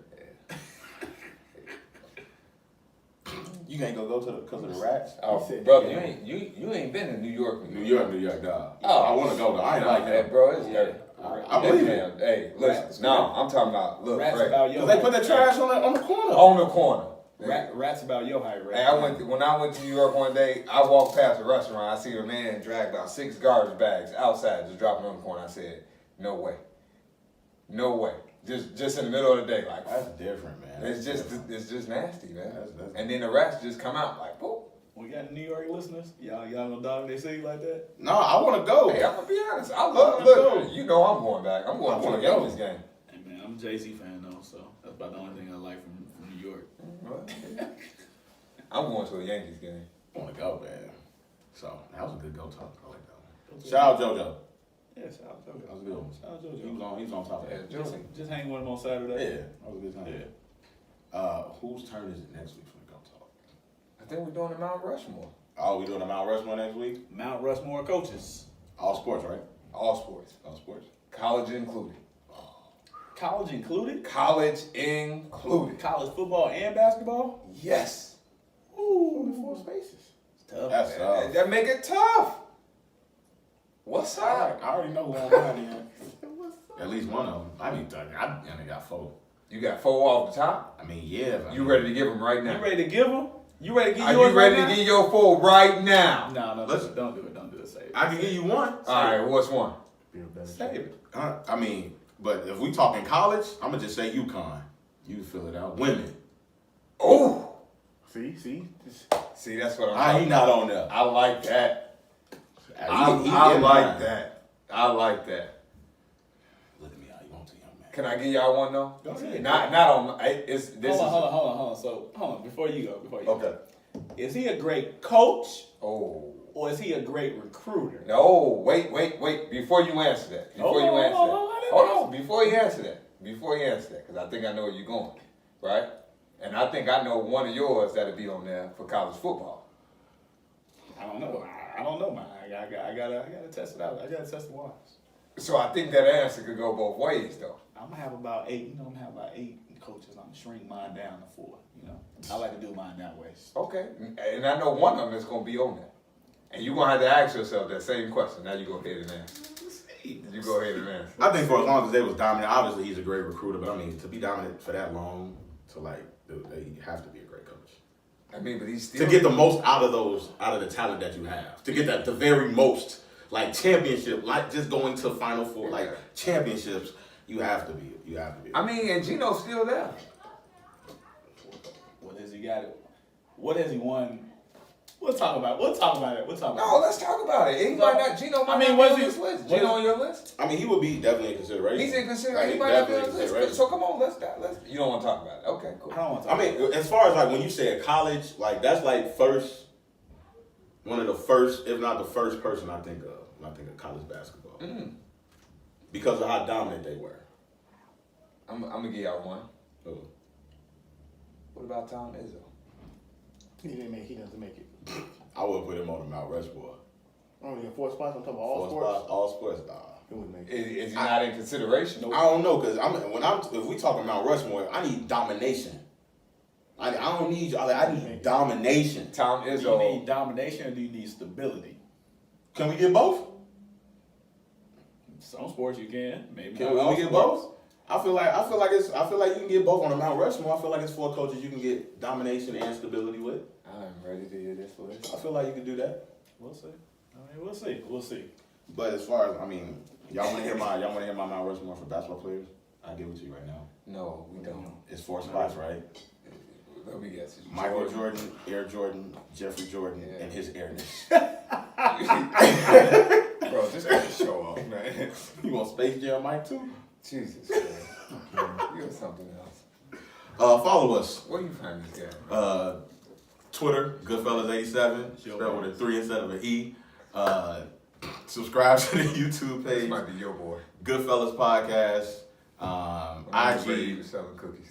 You can't go to because of the rats. Oh, He said, brother, yeah. you ain't been to New York. New York, dog. Oh. I want to go though. I ain't like that, bro. It's Yeah. dirty. I believe Hey, it. Hey, listen. Rats. No, I'm talking about look, Rats Ray, about your Cause they put height. the trash on the corner. on the corner. Rats about your height, right? Hey, when I went to New York one day, I walked past a restaurant. I see a man drag about 6 garbage bags outside, just dropping on the corner. I said, "No way, no way." Just in the middle of the day, like That's different, man. it's just nasty, man. That's- And then the rats just come out like, "Boop." We got New York listeners. Y'all gonna dog their city like that? No, I want to go. Hey, I'm gonna be honest. I Look, love look. look. You know I'm going back. I'm I going to wanna a go. Yankees game. Hey man, I'm a Jay-Z fan though, so that's about the only thing I like from New York. I'm going to a Yankees game. I want to go, man. So that was a good go talk. I like that one. Shout out JoJo. Yeah, shout out JoJo. That was a good one. Shout out He JoJo. was on top of that. Just hang with him on Yeah, Saturday. that was a good time. Yeah. Whose turn is it next week for the go talk? I think we're doing the Mount Rushmore. Oh, we doing the Mount Rushmore next week? Mount Rushmore coaches. All sports, right? All sports, All sports. college included. College included. College included. College football and basketball. Yes. Ooh, 4 spaces. it's tough. That's That make it tough. What's I up? already know who I'm behind in. At least one of them. I only got 4. You got 4 off the top. I mean, yeah. You ready to give them right now? You ready to give them? You ready to give Are yours you ready right to give your 4 right now? No, Listen. don't do it. Don't do it. Save it. I can give you one. All right, what's one? Be a better Save it. I mean, but if we talking college, I'm gonna just say UConn. You fill it out. Women. Oh, See? see, that's what I'm He talking not about. on there. I like that. He I in like mine. that. I I like that. Look at me, how you want to, young man. Can I give y'all one though? Go ahead. Not on. It's this Hold is. on. So, hold on. Before you go. Okay. Is he a great coach Oh. or is he a great recruiter? No, wait. Before you answer that. Before you answer that. Hold on. Before you answer that, because I think I know where you're going, right? And I think I know one of yours that'll be on there for college football. I don't know. Man. I gotta test it out. I gotta test the waters. So I think that answer could go both ways, though. I'm gonna have about 8. I'm gonna have about 8 coaches. I'm gonna shrink mine down to 4. I like to do mine that way. Okay, and I know one of them is gonna be on there, and you're gonna have to ask yourself that same question. Now you go ahead and answer. You go ahead and answer. I think for as long as they was dominant, obviously he's a great recruiter, but I mean, to be dominant for that long, to like, they have to be a great coach. I mean, but he's still To get the most out of the talent that you have. To get the very most, like championship, like just going to Final Four, like championships, you have to be. I mean, and Gino's still there. What has he got? What has he won? We'll talk about it. No, let's talk about it. He might not. Gino might not be was on he- this list. was Gino he- on your list? I mean, he would be definitely in consideration. He's in consideration. Like, He might not be on definitely in this list. consideration. So come on, let's. You don't want to talk about it. Okay, cool. I don't want to I talk mean, as far as like when you say a college, like that's like one of the first, if not the first person I think of when I think of college basketball. Because of how dominant they were. I'm gonna give y'all one. Oh. What about Tom Izzo? He doesn't make it. I would put him on the Mount Rushmore. Oh, yeah, 4 spots. I'm talking about all Four sports. spots, all sports, nah. He wouldn't make it. Is he not in consideration? I don't know, cause if we talking Mount Rushmore, I need domination. I don't need I need domination. Tom Do you Izzo. need domination or do you need stability? Can we get both? Some sports you can. Maybe Can not we all get sports. both? I feel like you can get both on the Mount Rushmore. I feel like it's 4 coaches you can get domination and stability with. I'm ready to hear this list. I feel like you can do that. We'll see. We'll see. But as far as y'all want to hear my Mount Rushmore for basketball players? I'll give it to you right now. No, we don't. It's 4 spots, right? Let me guess. It's Michael Jordan, Air Jordan, Jeffrey Jordan, and his airness. Bro, just got to show off, man. You want Space Jam Mike too? Jesus, man. You're something else. Follow us. Where you find this guy? Twitter, Goodfellas87, spelled with a 3 instead of an E. Subscribe to the YouTube This page, might be your boy. Goodfellas Podcast. He IG. was selling cookies.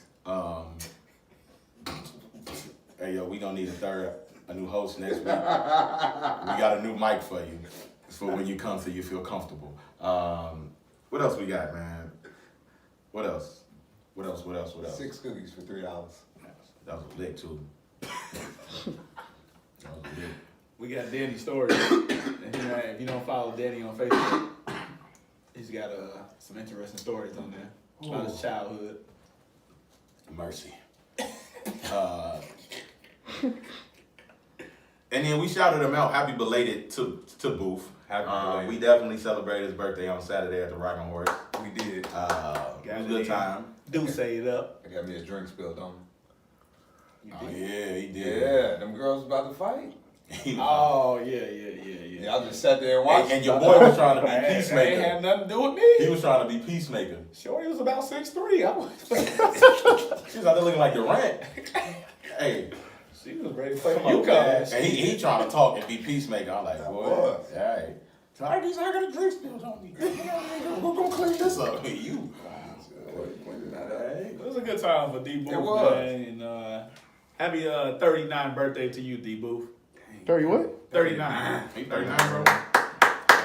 Hey yo, we gonna need a new host next week. We got a new mic for you. It's for when you come so you feel comfortable. What else we got, man? What else? 6 cookies for $3. That was a lick too. That was a lick. We got Danny Stories. If you don't follow Danny on Facebook, he's got some interesting stories on there about his childhood. Mercy. And then we shouted him out. Happy belated to Booth. Happy belated. We definitely celebrated his birthday on Saturday at the Rockin' Horse. We did. It was a good time. Do say it up. I got me a drink spilled on me. Oh yeah, he did. Yeah, them girls about to fight. He was- Oh yeah. Yeah, I just sat there and watched. and your boy was trying to be Ain't peacemaker. had nothing to do with He me. was trying to be peacemaker. Shorty was about 6'3". I was. She was out there looking like Durant. Hey, She was ready to play come on, man. UConn. And he trying to talk and be peacemaker. I'm like, boy, was. all right. Target's not gonna drink spills on me. We're gonna clean this up. You. Hey. It was a good time for D Booth, It was. man. And happy 39th birthday to you, D Booth. 30 what? 39. He 39, bro. All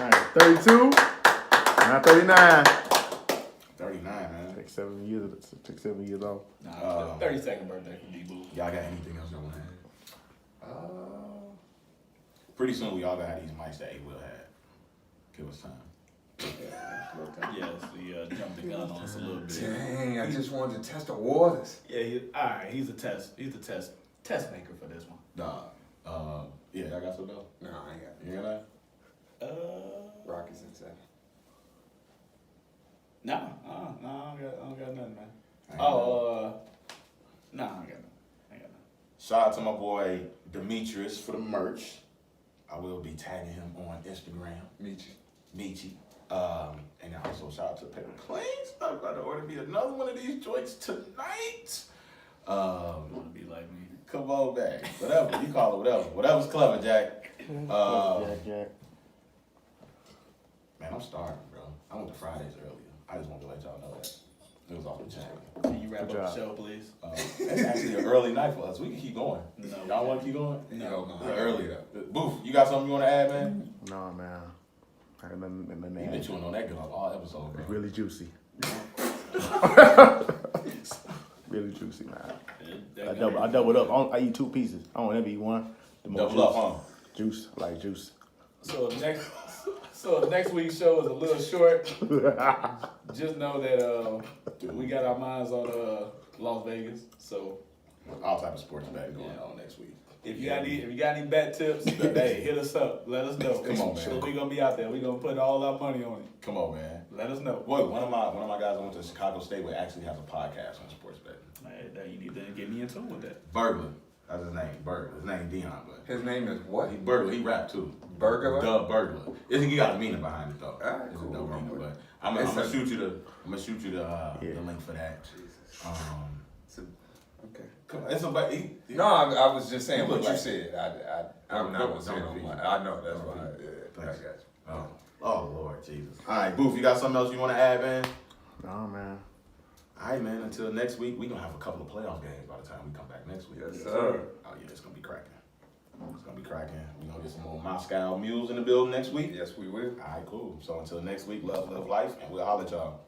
right, 32. Not 39. 39, man. Take 7 years off. Nah, 32nd birthday for D Booth. Y'all got anything else y'all want to add? Pretty soon we all gonna have these mics that A Will had. Give us time. Yes, he jumped the gun on us a little bit. Dang, I just wanted to test the waters. Yeah, all right. He's a test maker for this one. Nah. Yeah, I got some though. No, I ain't got it. You got that? Rockets in 7. No, I don't got nothing, man. I ain't No, I ain't got nothing. Shout out to my boy Demetrius for the merch. I will be tagging him on Instagram. Meet you. Michi. And also shout out to Pepper Plains. I'm about to order me another one of these joints tonight. You wanna be like me? Come on back. Whatever. You call it whatever. Whatever's clever, Jack. Jack. Man, I'm starving, bro. I went to Fridays earlier. I just wanted to let y'all know that. It was off the chain. Can you wrap Good up the job. show, please? It's actually an early night for us. We can keep going. No. Y'all want to keep going? No. It's early. Boof, you got something you want to add, man? No, man. I remember, You man. been chewing on that good all episode, bro. It's really juicy. Really juicy, man. I doubled up. I eat 2 pieces. I don't ever eat one. The more Double up, juice. huh? Juice. I like juice. So next week's show is a little short. Just know that we got our minds on Las Vegas. So All type of sports betting going on next week. if you got any bet tips, hey, hit us up. Let us know. Come on, man. So we gonna be out there. We gonna put all our money on it. Come on, man. Let us know. Boy, one of my guys I went to Chicago State with actually has a podcast on sports betting. Hey, now you need to get me in tune with that. Burglar. That's his name. Burglar. His name Dion, but His name is what? he Burglar. He rap too. Burglar? The Burglar. He got a meaning behind it though. Alright, It's cool. a dope I'm meaning, with but it. I'm It's gonna a- shoot you the link for that. Jesus. It's a- okay. It's a No, I was just saying You what look you like- said. I'm not gonna say no more. I know that's why. Yeah, I got you. Oh Lord Jesus. All right, Boof, you got something else you want to add, man? No, man. All right, man. Until next week, we gonna have a couple of playoff games by the time we come back next week. Yes, sir. Oh yeah, it's gonna be cracking. It's gonna be cracking. We gonna get some more Moscow mules in the building next week. Yes, we will. All right, cool. So until next week, love life, and we'll holler at y'all.